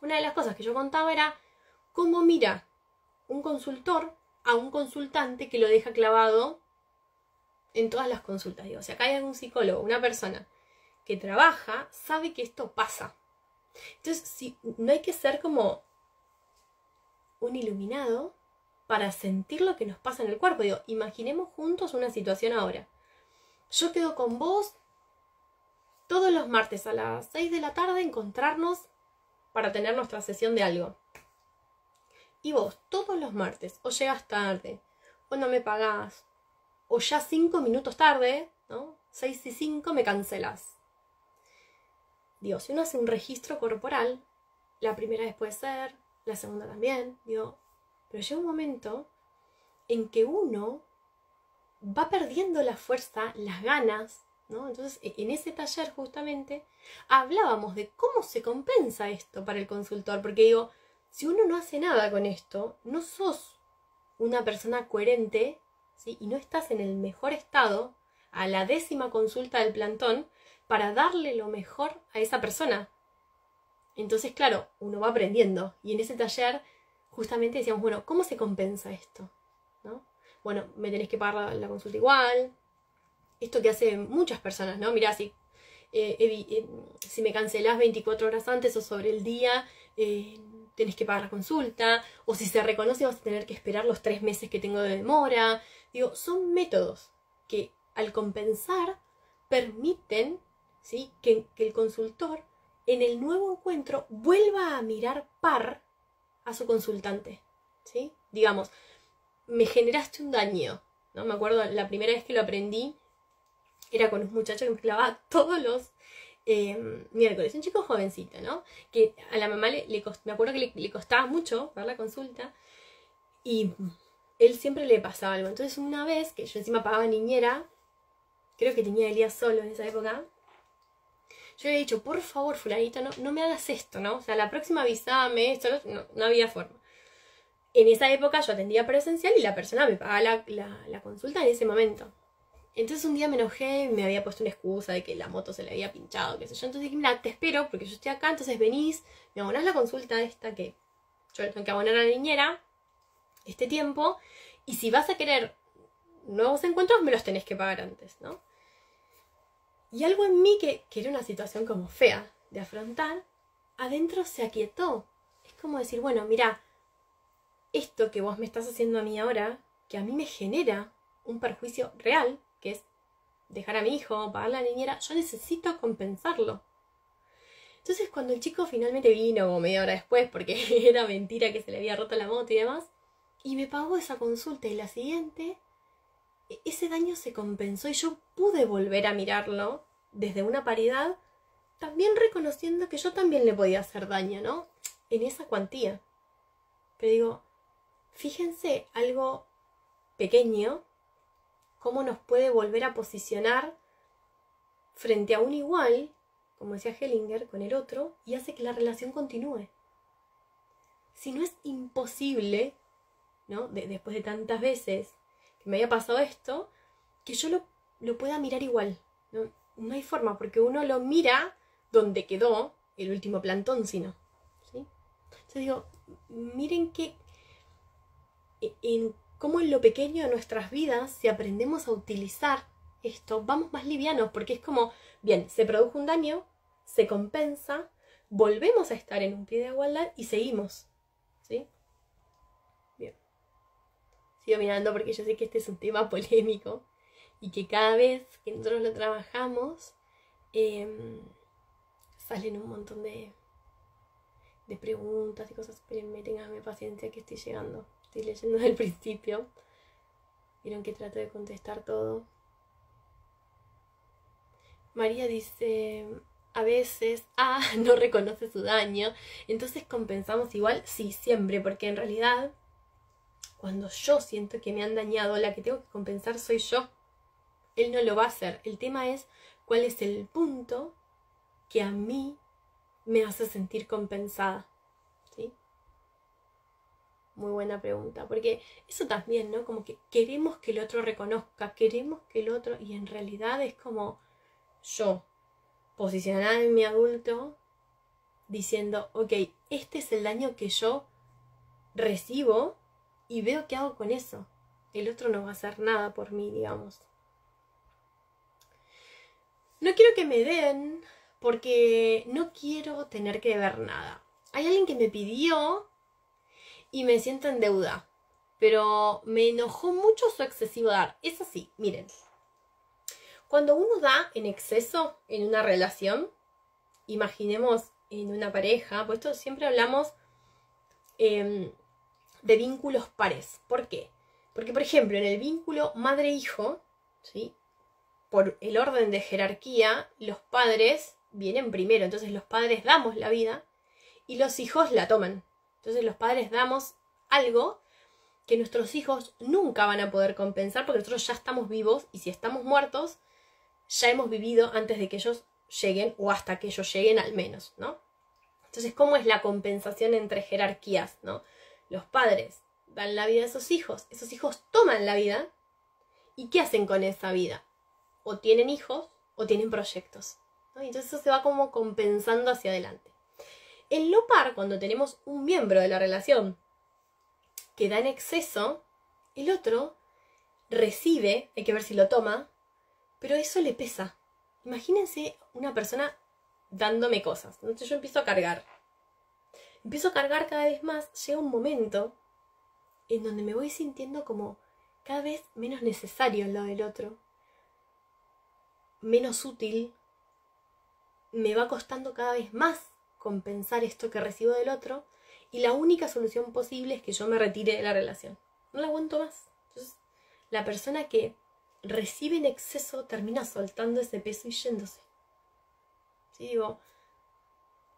una de las cosas que yo contaba era cómo mira un consultor a un consultante que lo deja clavado en todas las consultas. Digo, si acá hay algún psicólogo, una persona que trabaja, sabe que esto pasa. Entonces, no hay que ser como un iluminado para sentir lo que nos pasa en el cuerpo. Digo, imaginemos juntos una situación ahora. Yo quedo con vos todos los martes a las 6 de la tarde, encontrarnos para tener nuestra sesión de algo. Y vos todos los martes o llegas tarde, o no me pagás, o ya 5 minutos tarde, ¿no? 6:05 me cancelás. Digo, si uno hace un registro corporal, la primera vez puede ser, la segunda también, digo, pero llega un momento en que uno va perdiendo la fuerza, las ganas, ¿no? Entonces, en ese taller justamente hablábamos de cómo se compensa esto para el consultor, porque digo, si uno no hace nada con esto, no sos una persona coherente, ¿sí? Y no estás en el mejor estado a la 10ª consulta del plantón para darle lo mejor a esa persona. Entonces, claro, uno va aprendiendo. Y en ese taller justamente decíamos, bueno, ¿cómo se compensa esto? ¿No? Bueno, me tenés que pagar la consulta igual. Esto que hacen muchas personas, ¿no? Mirá, si me cancelás 24 horas antes o sobre el día, tenés que pagar la consulta. O si se reconoce, vas a tener que esperar los 3 meses que tengo de demora. Digo, son métodos que al compensar permiten, ¿sí?, que el consultor en el nuevo encuentro vuelva a mirar par a su consultante, ¿sí? Digamos, me generaste un daño, ¿no? Me acuerdo la primera vez que lo aprendí era con un muchacho que me clavaba todos los miércoles, un chico jovencito, ¿no? Que a la mamá me acuerdo que le costaba mucho ver la consulta y él siempre le pasaba algo. Entonces una vez que yo encima pagaba niñera, creo que tenía a Elías solo en esa época, yo le he dicho, por favor, fulanito, no me hagas esto, ¿no? O sea, la próxima avísame, esto, no había forma. En esa época yo atendía presencial y la persona me pagaba la consulta en ese momento. Entonces un día me enojé, me había puesto una excusa de que la moto se le había pinchado, qué sé yo. Entonces dije, mira, te espero porque yo estoy acá, entonces venís, me abonás la consulta esta que yo le tengo que abonar a la niñera este tiempo, y si vas a querer nuevos encuentros me los tenés que pagar antes, ¿no? Y algo en mí que era una situación como fea de afrontar, adentro se aquietó. Es como decir, bueno, mira, esto que vos me estás haciendo a mí ahora, que a mí me genera un perjuicio real, que es dejar a mi hijo, pagar la niñera, yo necesito compensarlo. Entonces cuando el chico finalmente vino, como media hora después, porque era mentira que se le había roto la moto y demás, y me pagó esa consulta y la siguiente, ese daño se compensó y yo pude volver a mirarlo desde una paridad, también reconociendo que yo también le podía hacer daño, ¿no? En esa cuantía. Pero digo, fíjense algo pequeño, cómo nos puede volver a posicionar frente a un igual, como decía Hellinger, con el otro, y hace que la relación continúe. Si no es imposible, ¿no? Después de tantas veces que me había pasado esto, que yo lo pueda mirar igual. No hay forma, porque uno lo mira donde quedó el último plantón, sino. ¿Sí? Yo digo, miren que en cómo en lo pequeño de nuestras vidas, si aprendemos a utilizar esto, vamos más livianos, porque es como, bien, se produjo un daño, se compensa, volvemos a estar en un pie de igualdad y seguimos. ¿Sí? Bien. Sigo mirando porque yo sé que este es un tema polémico y que cada vez que nosotros lo trabajamos, salen un montón de preguntas y cosas. Espérenme, ténganme paciencia que estoy llegando. Estoy leyendo desde el principio. Vieron que trato de contestar todo. María dice, a veces, no reconoce su daño, entonces compensamos igual. Sí, siempre, porque en realidad, cuando yo siento que me han dañado, la que tengo que compensar soy yo. Él no lo va a hacer. El tema es cuál es el punto que a mí me hace sentir compensada. ¿Sí? Muy buena pregunta, porque eso también, ¿no? Como que queremos que el otro reconozca, queremos que el otro, y en realidad es como yo, posicionada en mi adulto, diciendo, ok, este es el daño que yo recibo y veo qué hago con eso. El otro no va a hacer nada por mí, digamos. No quiero que me den porque no quiero tener que deber nada. Hay alguien que me pidió y me siento en deuda, pero me enojó mucho su excesivo dar. Es así, miren. Cuando uno da en exceso en una relación, imaginemos en una pareja, pues esto siempre hablamos de vínculos pares. ¿Por qué? Porque, por ejemplo, en el vínculo madre-hijo, ¿sí? Por el orden de jerarquía, los padres vienen primero. Entonces los padres damos la vida y los hijos la toman. Entonces los padres damos algo que nuestros hijos nunca van a poder compensar porque nosotros ya estamos vivos y si estamos muertos, ya hemos vivido antes de que ellos lleguen o hasta que ellos lleguen al menos, ¿no? Entonces, ¿cómo es la compensación entre jerarquías, ¿no? Los padres dan la vida a esos hijos toman la vida y ¿qué hacen con esa vida? O tienen hijos o tienen proyectos, ¿no? Y entonces eso se va como compensando hacia adelante. En lo par, cuando tenemos un miembro de la relación que da en exceso, el otro recibe, hay que ver si lo toma, pero eso le pesa. Imagínense una persona dándome cosas. Entonces yo empiezo a cargar cada vez más. Llega un momento en donde me voy sintiendo como cada vez menos necesario lo del otro, menos útil. Me va costando cada vez más compensar esto que recibo del otro y la única solución posible es que yo me retire de la relación. No la aguanto más. Entonces, la persona que recibe en exceso termina soltando ese peso y yéndose. ¿Sí? Digo,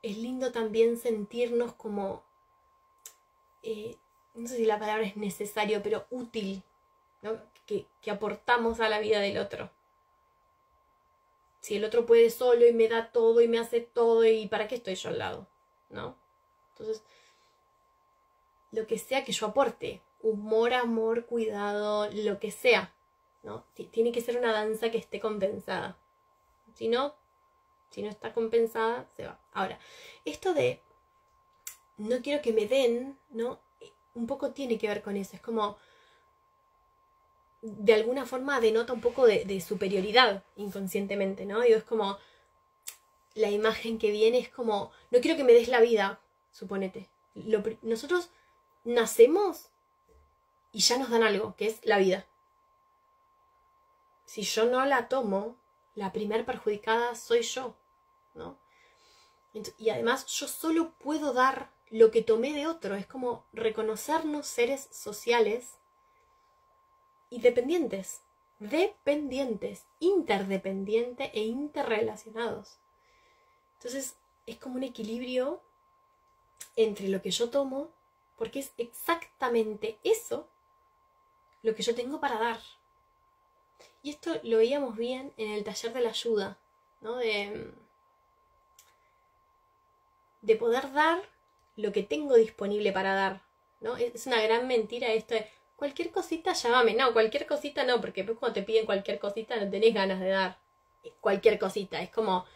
es lindo también sentirnos como, no sé si la palabra es necesario, pero útil, ¿no? Que aportamos a la vida del otro. Si el otro puede solo y me da todo y me hace todo, ¿y para qué estoy yo al lado? ¿No? Entonces, lo que sea que yo aporte, humor, amor, cuidado, lo que sea, ¿no? Tiene que ser una danza que esté compensada. Si no está compensada, se va. Ahora, esto de no quiero que me den, ¿no? Un poco tiene que ver con eso. Es como, de alguna forma denota un poco de superioridad inconscientemente, ¿no? Digo, es como, la imagen que viene es como, no quiero que me des la vida, suponete. Nosotros nacemos y ya nos dan algo, que es la vida. Si yo no la tomo, la primer perjudicada soy yo, ¿no? Y además yo solo puedo dar lo que tomé de otro. Es como reconocernos seres sociales y dependientes, interdependientes e interrelacionados. Entonces es como un equilibrio entre lo que yo tomo, porque es exactamente eso lo que yo tengo para dar. Y esto lo veíamos bien en el taller de la ayuda, ¿no? De poder dar lo que tengo disponible para dar, ¿no? Es una gran mentira esto de cualquier cosita llámame. No, cualquier cosita no, porque después cuando te piden cualquier cosita no tenés ganas de dar cualquier cosita. Es como,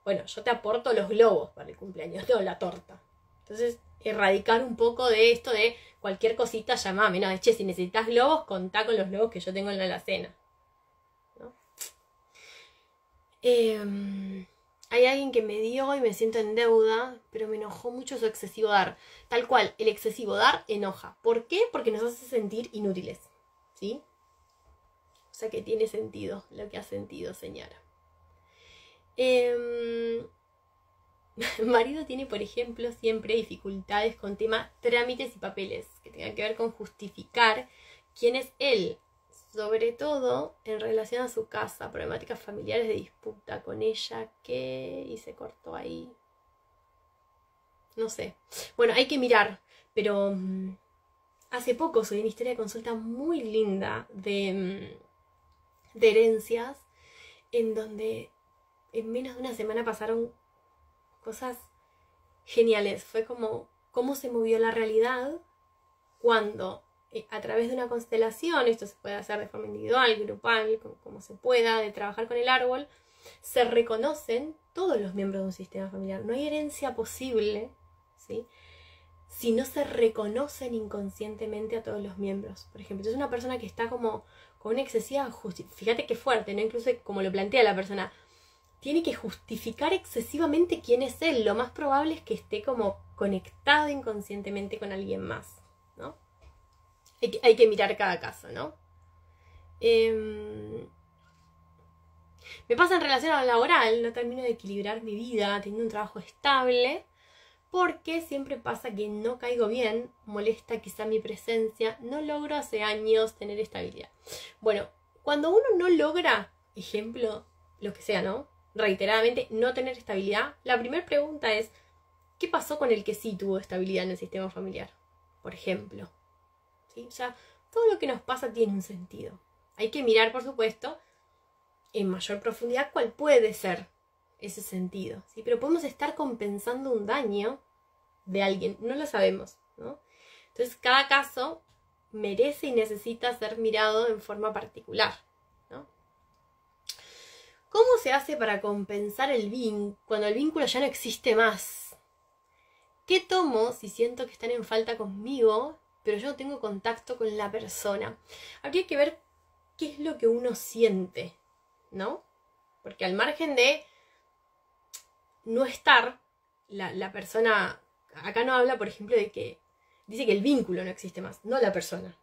bueno, yo te aporto los globos para el cumpleaños, no la torta. Entonces, erradicar un poco de esto de cualquier cosita llámame. No, che, si necesitas globos, contá con los globos que yo tengo en la alacena, ¿no? Hay alguien que me dio y me siento en deuda, pero me enojó mucho su excesivo dar. Tal cual, el excesivo dar enoja. ¿Por qué? Porque nos hace sentir inútiles, ¿sí? O sea que tiene sentido lo que ha sentido, señora. Marido tiene, por ejemplo, siempre dificultades con temas trámites y papeles, que tengan que ver con justificar quién es él. Sobre todo en relación a su casa, problemáticas familiares de disputa con ella, que... y se cortó ahí. No sé. Bueno, hay que mirar, pero hace poco subí una historia de consulta muy linda de herencias, en donde en menos de una semana pasaron cosas geniales. Fue como cómo se movió la realidad cuando... a través de una constelación, esto se puede hacer de forma individual, grupal, como se pueda, de trabajar con el árbol, se reconocen todos los miembros de un sistema familiar. No hay herencia posible, ¿sí?, si no se reconocen inconscientemente a todos los miembros. Por ejemplo, es una persona que está como con una excesiva justicia. Fíjate qué fuerte, ¿no? Incluso como lo plantea la persona, tiene que justificar excesivamente quién es él. Lo más probable es que esté como conectado inconscientemente con alguien más, ¿no? Hay que mirar cada caso, ¿no? Me pasa en relación a lo laboral, no termino de equilibrar mi vida teniendo un trabajo estable, porque siempre pasa que no caigo bien, molesta quizá mi presencia, no logro hace años tener estabilidad. Bueno, cuando uno no logra, ejemplo, lo que sea, ¿no?, reiteradamente no tener estabilidad, la primera pregunta es, ¿qué pasó con el que sí tuvo estabilidad en el sistema familiar? Por ejemplo. ¿Sí? O sea, todo lo que nos pasa tiene un sentido. Hay que mirar, por supuesto, en mayor profundidad cuál puede ser ese sentido, ¿sí? Pero podemos estar compensando un daño de alguien, no lo sabemos, ¿no? Entonces cada caso merece y necesita ser mirado en forma particular, ¿no? ¿Cómo se hace para compensar el vínculo cuando el vínculo ya no existe más? ¿Qué tomo si siento que están en falta conmigo, pero yo no tengo contacto con la persona? Habría que ver qué es lo que uno siente, ¿no? Porque al margen de no estar, la persona, acá no habla, por ejemplo, de que dice que el vínculo no existe más, no la persona.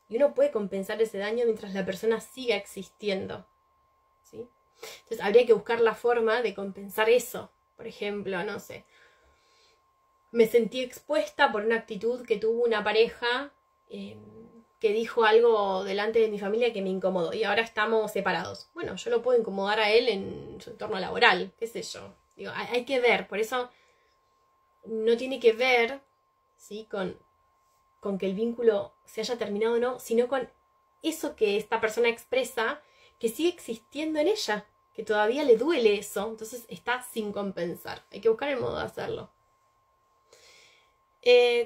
Y uno puede compensar ese daño mientras la persona siga existiendo, ¿sí? Entonces habría que buscar la forma de compensar eso. Por ejemplo, no sé, me sentí expuesta por una actitud que tuvo una pareja que dijo algo delante de mi familia que me incomodó y ahora estamos separados. Bueno, yo lo puedo incomodar a él en su entorno laboral, qué sé yo. Digo, hay que ver, por eso no tiene que ver, ¿sí?, con que el vínculo se haya terminado o no, sino con eso que esta persona expresa que sigue existiendo en ella, que todavía le duele eso, entonces está sin compensar. Hay que buscar el modo de hacerlo.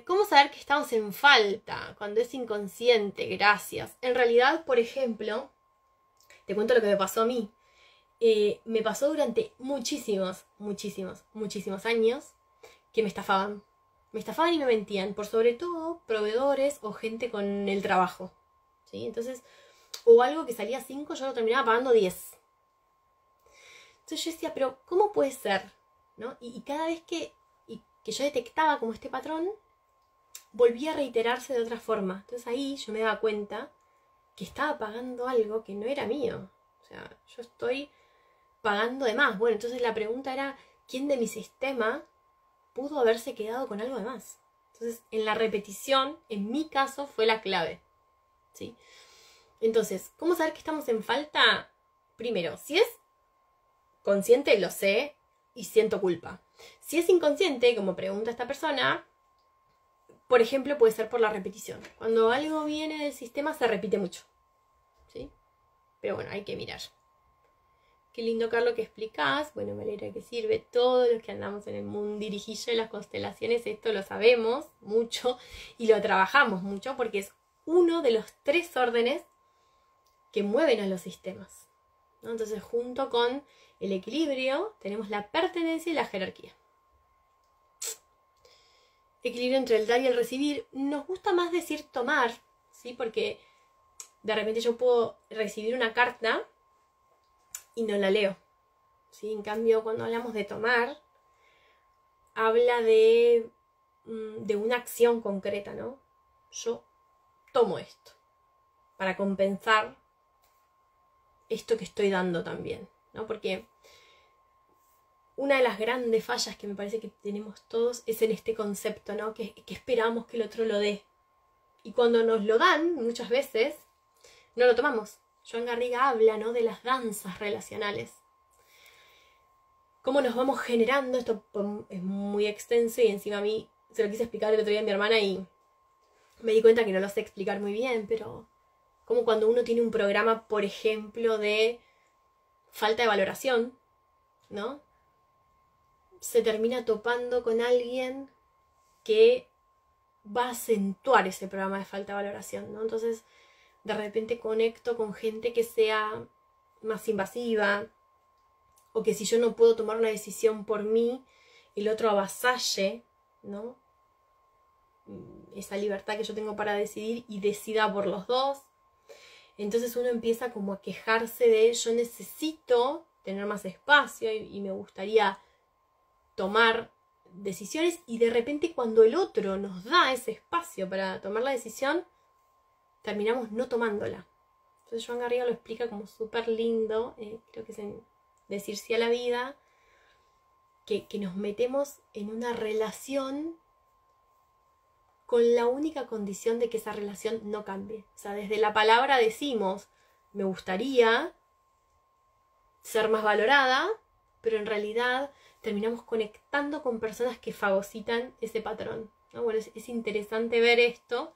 ¿Cómo saber que estamos en falta cuando es inconsciente? Gracias. En realidad, por ejemplo, te cuento lo que me pasó a mí. Me pasó durante muchísimos años que me estafaban. Me estafaban y me mentían, por sobre todo proveedores o gente con el trabajo, ¿sí? Entonces, o algo que salía 5, yo lo terminaba pagando 10. Entonces yo decía, pero ¿cómo puede ser?, ¿no? Y cada vez que yo detectaba como este patrón, volvía a reiterarse de otra forma. Entonces ahí yo me daba cuenta que estaba pagando algo que no era mío. O sea, yo estoy pagando de más. Bueno, entonces la pregunta era, ¿quién de mi sistema pudo haberse quedado con algo de más? Entonces, en la repetición, en mi caso, fue la clave, ¿sí? Entonces, ¿cómo saber que estamos en falta? Primero, si es consciente, lo sé y siento culpa. Si es inconsciente, como pregunta esta persona, por ejemplo, puede ser por la repetición. Cuando algo viene del sistema se repite mucho, ¿sí? Pero bueno, hay que mirar. Qué lindo, Carlos, que explicás. Bueno, me alegra que sirve. Todos los que andamos en el mundo dirijillo de las constelaciones, esto lo sabemos mucho y lo trabajamos mucho porque es uno de los 3 órdenes que mueven a los sistemas, ¿no? Entonces, junto con el equilibrio, tenemos la pertenencia y la jerarquía. Equilibrio entre el dar y el recibir. Nos gusta más decir tomar, ¿sí? Porque de repente yo puedo recibir una carta y no la leo, ¿sí? En cambio, cuando hablamos de tomar, habla de una acción concreta, ¿no? Yo tomo esto para compensar esto que estoy dando también, ¿no? Porque una de las grandes fallas que me parece que tenemos todos es en este concepto, ¿no? Que esperamos que el otro lo dé. Y cuando nos lo dan, muchas veces, no lo tomamos. Joan Garriga habla, ¿no?, de las danzas relacionales. Cómo nos vamos generando, esto es muy extenso y encima a mí se lo quise explicar el otro día a mi hermana y me di cuenta que no lo sé explicar muy bien, pero como cuando uno tiene un programa, por ejemplo, de falta de valoración, ¿no? Se termina topando con alguien que va a acentuar ese programa de falta de valoración, ¿no? Entonces, de repente conecto con gente que sea más invasiva, o que si yo no puedo tomar una decisión por mí, el otro avasalle, ¿no?, esa libertad que yo tengo para decidir y decida por los dos. Entonces uno empieza como a quejarse de yo necesito tener más espacio y me gustaría tomar decisiones, y de repente cuando el otro nos da ese espacio para tomar la decisión, terminamos no tomándola. Entonces Joan Garriga lo explica como súper lindo, creo que es en Decir sí a la vida, que nos metemos en una relación con la única condición de que esa relación no cambie. O sea, desde la palabra decimos, me gustaría ser más valorada, pero en realidad terminamos conectando con personas que fagocitan ese patrón, ¿no? Bueno, es interesante ver esto,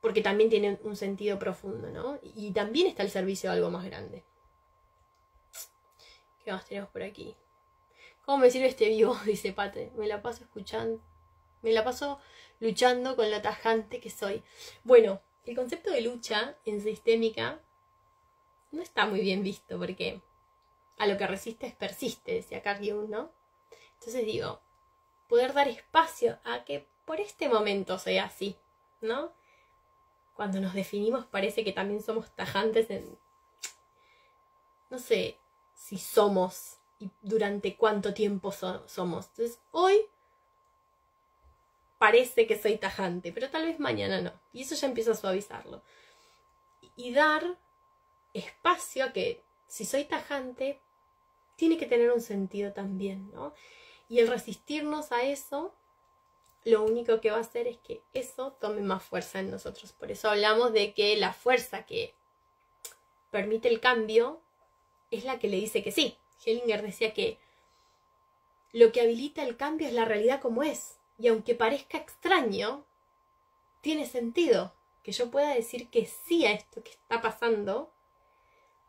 porque también tiene un sentido profundo, ¿no? Y también está el servicio de algo más grande. ¿Qué más tenemos por aquí? ¿Cómo me sirve este vivo? Dice Pate. Me la paso escuchando. Me la paso luchando con lo tajante que soy. Bueno, el concepto de lucha en sistémica no está muy bien visto, porque a lo que resistes persiste, decía Carl Jung, ¿no? Entonces digo, poder dar espacio a que por este momento sea así, ¿no? Cuando nos definimos parece que también somos tajantes en... No sé si somos y durante cuánto tiempo somos. Entonces hoy parece que soy tajante, pero tal vez mañana no. Y eso ya empieza a suavizarlo. Y dar espacio a que si soy tajante, tiene que tener un sentido también, ¿no? Y el resistirnos a eso, lo único que va a hacer es que eso tome más fuerza en nosotros. Por eso hablamos de que la fuerza que permite el cambio es la que le dice que sí. Hellinger decía que lo que habilita el cambio es la realidad como es. Y aunque parezca extraño, tiene sentido. Que yo pueda decir que sí a esto que está pasando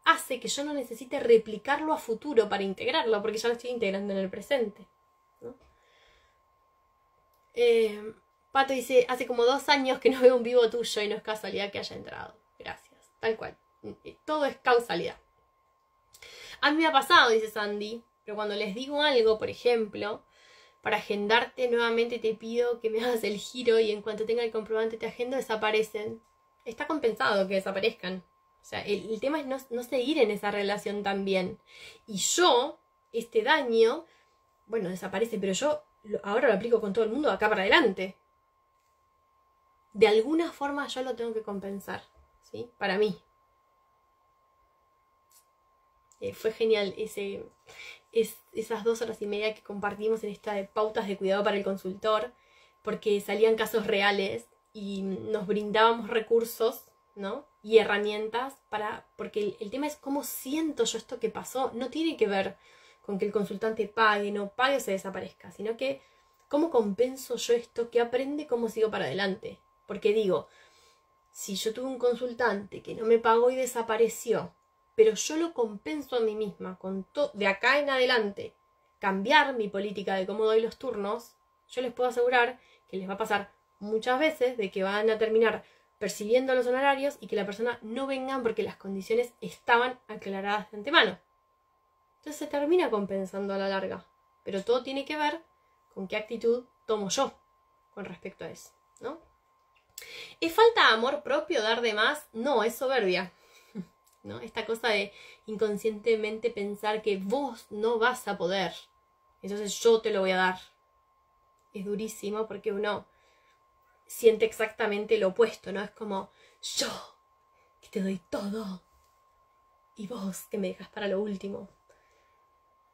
hace que yo no necesite replicarlo a futuro para integrarlo, porque ya lo estoy integrando en el presente, ¿no? Pato dice, hace como 2 años que no veo un vivo tuyo y no es casualidad que haya entrado. Gracias, tal cual. Todo es causalidad. A mí me ha pasado, dice Sandy, pero cuando les digo algo, por ejemplo, para agendarte nuevamente te pido que me hagas el giro y en cuanto tenga el comprobante te agendo, desaparecen. Está compensado que desaparezcan. O sea, el tema es no seguir en esa relación tan bien. Y yo, este daño, bueno, desaparece, pero yo ahora lo aplico con todo el mundo acá para adelante. de alguna forma yo lo tengo que compensar, ¿sí? Para mí. Fue genial esas 2 horas y media que compartimos en esta de pautas de cuidado para el consultor, porque salían casos reales y nos brindábamos recursos, ¿no? Y herramientas porque el tema es cómo siento yo esto que pasó. No tiene que ver con que el consultante pague, no pague o se desaparezca, sino que cómo compenso yo esto, qué aprende, cómo sigo para adelante. Porque digo, si yo tuve un consultante que no me pagó y desapareció, pero yo lo compenso a mí misma con de acá en adelante, cambiar mi política de cómo doy los turnos, yo les puedo asegurar que les va a pasar muchas veces de que van a terminar percibiendo los honorarios y que la persona no venga porque las condiciones estaban aclaradas de antemano. Entonces se termina compensando a la larga, pero todo tiene que ver con qué actitud tomo yo con respecto a eso, ¿no? ¿Es falta de amor propio dar de más? No, es soberbia, ¿no? Esta cosa de inconscientemente pensar que vos no vas a poder, entonces yo te lo voy a dar. Es durísimo porque uno siente exactamente lo opuesto, ¿no? Es como yo, que te doy todo, y vos, que me dejas para lo último.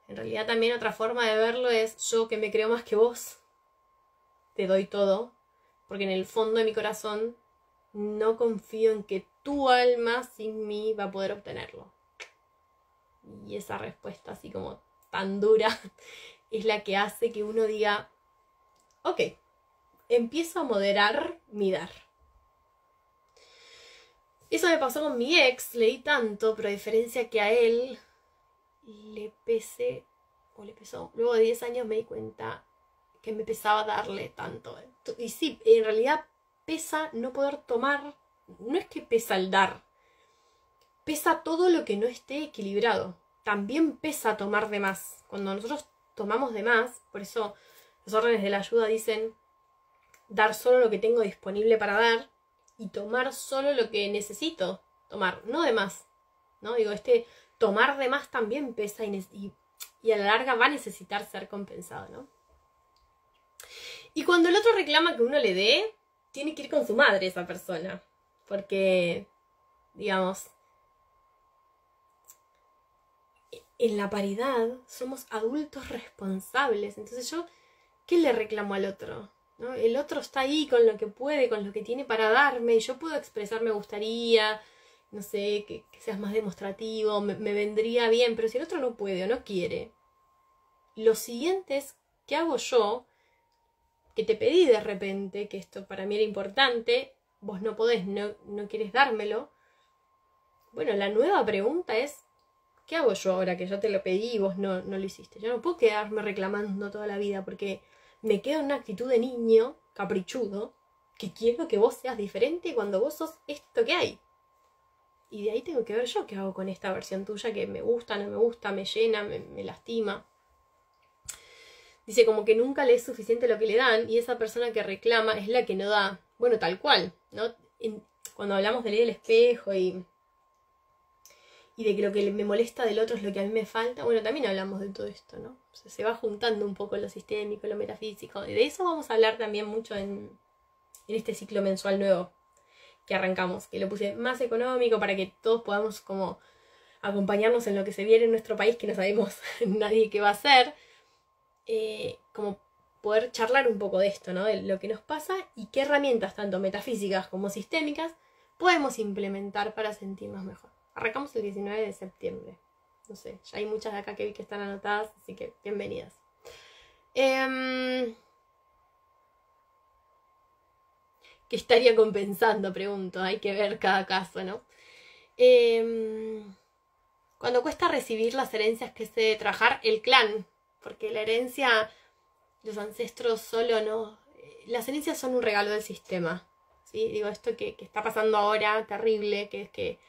En realidad también otra forma de verlo es yo, que me creo más que vos, te doy todo, porque en el fondo de mi corazón no confío en que tu alma sin mí va a poder obtenerlo. Y esa respuesta así como tan dura es la que hace que uno diga, ok, empiezo a moderar mi dar. Eso me pasó con mi ex, le di tanto, pero a diferencia que a él le pesó. Luego de 10 años me di cuenta que me pesaba darle tanto. Y sí, en realidad pesa no poder tomar, no es que pesa el dar, pesa todo lo que no esté equilibrado. También pesa tomar de más. Cuando nosotros tomamos de más, por eso los órdenes de la ayuda dicen dar solo lo que tengo disponible para dar y tomar solo lo que necesito tomar, no de más, ¿no? Digo, tomar de más también pesa y a la larga va a necesitar ser compensado, ¿no? Y cuando el otro reclama que uno le dé, tiene que ir con su madre esa persona, porque, digamos, en la paridad somos adultos responsables. Entonces yo, ¿qué le reclamo al otro? ¿No? El otro está ahí con lo que puede, con lo que tiene para darme, y yo puedo expresar me gustaría, no sé, que seas más demostrativo, me vendría bien, pero si el otro no puede o no quiere, lo siguiente es, ¿qué hago yo? Que te pedí de repente, que esto para mí era importante, vos no podés, no querés dármelo. Bueno, la nueva pregunta es, ¿qué hago yo ahora que yo te lo pedí y vos no lo hiciste? Yo no puedo quedarme reclamando toda la vida porque me quedo en una actitud de niño caprichudo que quiero que vos seas diferente cuando vos sos esto que hay. Y de ahí tengo que ver yo qué hago con esta versión tuya que me gusta, no me gusta, me llena, me lastima. Dice como que nunca le es suficiente lo que le dan y esa persona que reclama es la que no da. Bueno, tal cual, ¿no? Cuando hablamos de leer el espejo y de que lo que me molesta del otro es lo que a mí me falta, bueno, también hablamos de todo esto, ¿no? O sea, se va juntando un poco lo sistémico, lo metafísico. Y de eso vamos a hablar también mucho en este ciclo mensual nuevo que arrancamos, que lo puse más económico para que todos podamos como acompañarnos en lo que se viene en nuestro país, que no sabemos nadie qué va a hacer, como poder charlar un poco de esto, ¿no? De lo que nos pasa y qué herramientas, tanto metafísicas como sistémicas, podemos implementar para sentirnos mejor. Arrancamos el 19 de septiembre. No sé, ya hay muchas de acá que vi que están anotadas, así que bienvenidas. ¿Qué estaría compensando? Pregunto, hay que ver cada caso, ¿no? Cuando cuesta recibir las herencias que se debe trabajar, el clan, porque la herencia, los ancestros solo no... Las herencias son un regalo del sistema, ¿sí? Digo, esto que está pasando ahora, terrible, que es que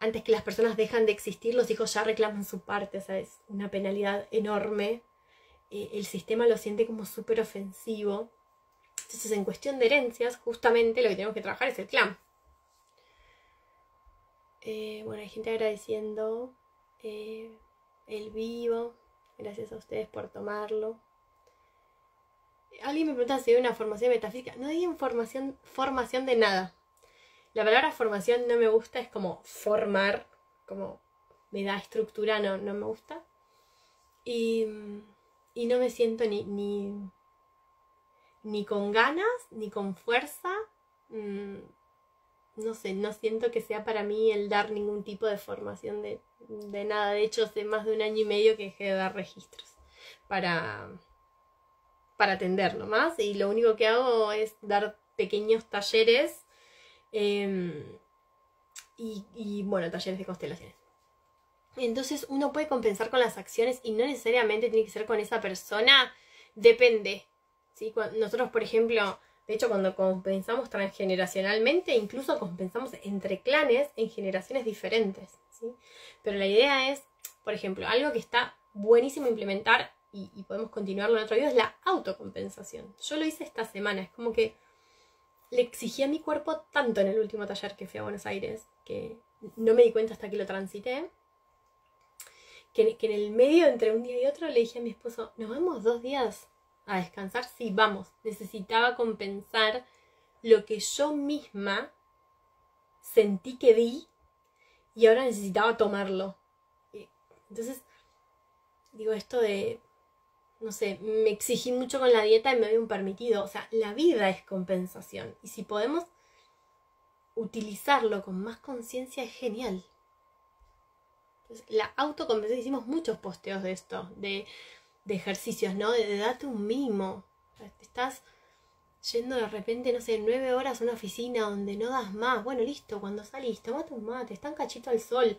antes que las personas dejan de existir, los hijos ya reclaman su parte, o sea, es una penalidad enorme. El sistema lo siente como súper ofensivo. Entonces, en cuestión de herencias, justamente lo que tenemos que trabajar es el clan. Bueno, hay gente agradeciendo el vivo. Gracias a ustedes por tomarlo. Alguien me pregunta si hay una formación metafísica. No hay formación de nada. La palabra formación no me gusta, es como formar, como me da estructura, no me gusta. Y no me siento ni con ganas, ni con fuerza. No sé, no siento que sea para mí el dar ningún tipo de formación de nada. De hecho, hace más de 1 año y medio que dejé de dar registros para atender nomás. Y lo único que hago es dar pequeños talleres y bueno, talleres de constelaciones. Entonces uno puede compensar con las acciones y no necesariamente tiene que ser con esa persona. Depende, ¿sí? Nosotros, por ejemplo, de hecho, cuando compensamos transgeneracionalmente, incluso compensamos entre clanes en generaciones diferentes, ¿sí? Pero la idea es, por ejemplo, algo que está buenísimo implementar y podemos continuarlo en otro video, es la autocompensación. Yo lo hice esta semana, es como que le exigí a mi cuerpo tanto en el último taller que fui a Buenos Aires, que no me di cuenta hasta que lo transité, que en el medio, entre un día y otro, le dije a mi esposo, ¿nos vamos 2 días a descansar? Sí, vamos. Necesitaba compensar lo que yo misma sentí que di y ahora necesitaba tomarlo. Entonces, digo, esto de, no sé, me exigí mucho con la dieta y me doy un permitido. O sea, la vida es compensación. Y si podemos utilizarlo con más conciencia, es genial. Entonces, la autocompensación, hicimos muchos posteos de esto, de ejercicios, ¿no? De date un mimo. O sea, te estás yendo de repente, no sé, 9 horas a una oficina donde no das más. Bueno, listo, cuando salís, tomate un mate, está un cachito al sol.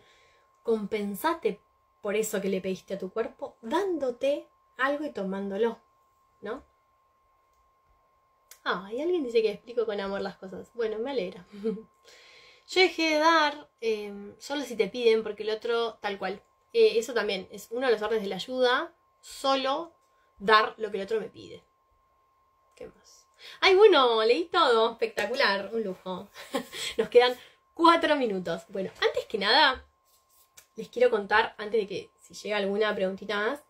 Compensate por eso que le pediste a tu cuerpo, dándote algo y tomándolo, ¿no? Y alguien dice que explico con amor las cosas. Bueno, me alegra. Yo dejé de dar, solo si te piden, porque el otro, tal cual. Eso también es uno de los órdenes de la ayuda. Solo dar lo que el otro me pide. ¿Qué más? ¡Ay, bueno! Leí todo. Espectacular. Un lujo. Nos quedan 4 minutos. Bueno, antes que nada, les quiero contar, antes de que si llega alguna preguntita más,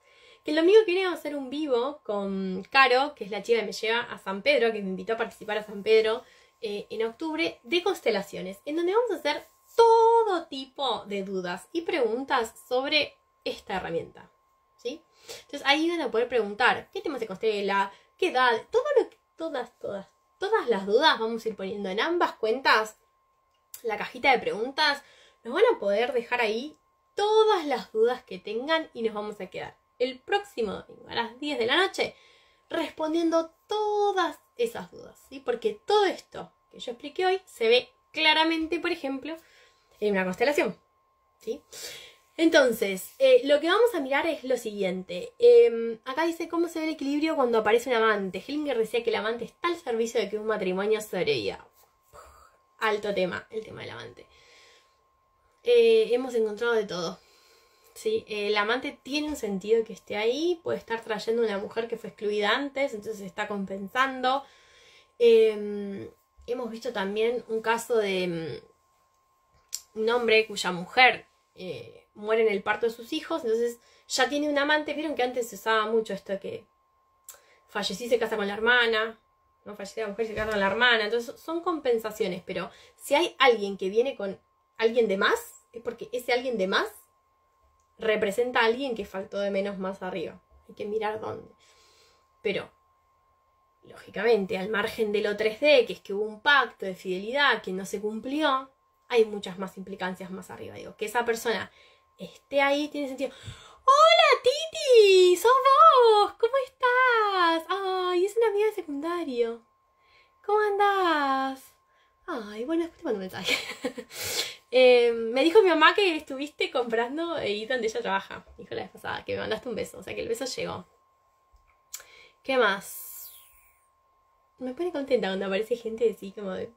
que el domingo queríamos hacer un vivo con Caro, que es la chica que me lleva a San Pedro, que me invitó a participar a San Pedro en octubre, de constelaciones, en donde vamos a hacer todo tipo de dudas y preguntas sobre esta herramienta, ¿sí? Entonces ahí van a poder preguntar qué tema se constela, qué edad, todas las dudas vamos a ir poniendo en ambas cuentas. La cajita de preguntas, nos van a poder dejar ahí todas las dudas que tengan y nos vamos a quedar el próximo domingo a las 10 de la noche respondiendo todas esas dudas, ¿sí? Porque todo esto que yo expliqué hoy se ve claramente, por ejemplo, en una constelación, ¿sí? Entonces, lo que vamos a mirar es lo siguiente. Acá dice cómo se ve el equilibrio cuando aparece un amante. Hellinger decía que el amante está al servicio de que un matrimonio sobreviva. Alto tema, el tema del amante. Hemos encontrado de todo, ¿sí? El amante tiene un sentido que esté ahí. Puede estar trayendo una mujer que fue excluida antes, entonces se está compensando. Hemos visto también un caso de un hombre cuya mujer muere en el parto de sus hijos, entonces ya tiene un amante. Vieron que antes se usaba mucho esto que fallecí, se casa con la hermana, no fallecí la mujer, se casa con la hermana. Entonces son compensaciones, pero si hay alguien que viene con alguien de más, es porque ese alguien de más representa a alguien que faltó de menos más arriba. Hay que mirar dónde. Pero, lógicamente, al margen de lo 3D, que es que hubo un pacto de fidelidad que no se cumplió, hay muchas más implicancias más arriba. Digo, que esa persona esté ahí tiene sentido. ¡Hola, Titi! ¡Sos vos! ¿Cómo estás? ¡Ay, es una amiga de secundario! ¿Cómo andás? Ay, bueno, después te mando un mensaje. Me dijo mi mamá que estuviste comprando ahí donde ella trabaja. Dijo la vez pasada, que me mandaste un beso. O sea, que el beso llegó. ¿Qué más? Me pone contenta cuando aparece gente así como de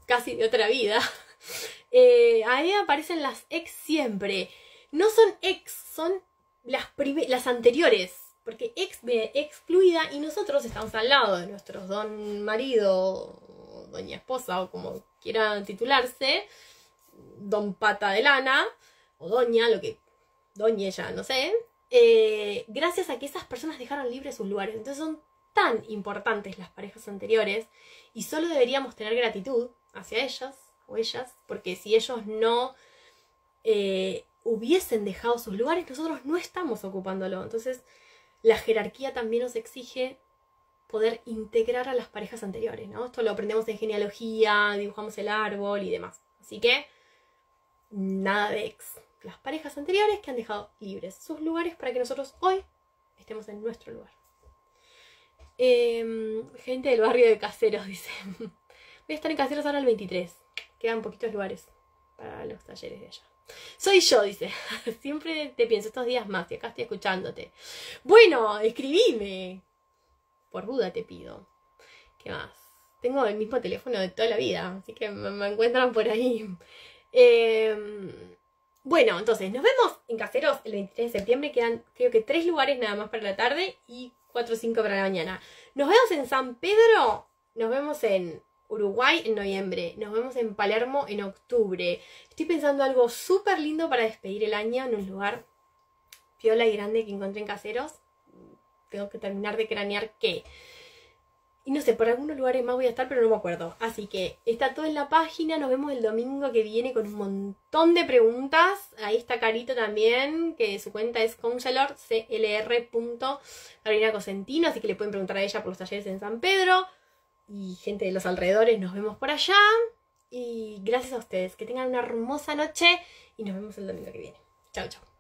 casi de otra vida. Ahí aparecen las ex siempre. No son ex, son las anteriores. Porque ex viene excluida y nosotros estamos al lado de nuestros don marido, o doña esposa, o como quieran titularse, don pata de lana, o doña, doña ella, no sé. Gracias a que esas personas dejaron libres sus lugares. Entonces son tan importantes las parejas anteriores y solo deberíamos tener gratitud hacia ellas o ellas, porque si ellos no hubiesen dejado sus lugares, nosotros no estamos ocupándolo. Entonces la jerarquía también nos exige poder integrar a las parejas anteriores, ¿no? Esto lo aprendemos en genealogía, dibujamos el árbol y demás. Así que nada de ex. Las parejas anteriores que han dejado libres sus lugares para que nosotros hoy estemos en nuestro lugar. Gente del barrio de Caseros, dice. Voy a estar en Caseros ahora el 23. Quedan poquitos lugares para los talleres de allá. Soy yo, dice. Siempre te pienso estos días más y acá estoy escuchándote. Bueno, escribime. Por duda te pido. ¿Qué más? Tengo el mismo teléfono de toda la vida, así que me encuentran por ahí. Bueno, entonces, nos vemos en Caseros el 23 de septiembre. Quedan, creo que 3 lugares nada más para la tarde y 4 o 5 para la mañana. Nos vemos en San Pedro. Nos vemos en Uruguay en noviembre. Nos vemos en Palermo en octubre. Estoy pensando algo súper lindo para despedir el año en un lugar piola y grande que encontré en Caseros. Tengo que terminar de cranear qué. Y no sé, por algunos lugares más voy a estar, pero no me acuerdo. Así que está todo en la página. Nos vemos el domingo que viene con un montón de preguntas. Ahí está Carito también, que su cuenta es counselor, Carolina Cosentino. Así que le pueden preguntar a ella por los talleres en San Pedro. Y gente de los alrededores, nos vemos por allá. Y gracias a ustedes. Que tengan una hermosa noche y nos vemos el domingo que viene. Chao, chao.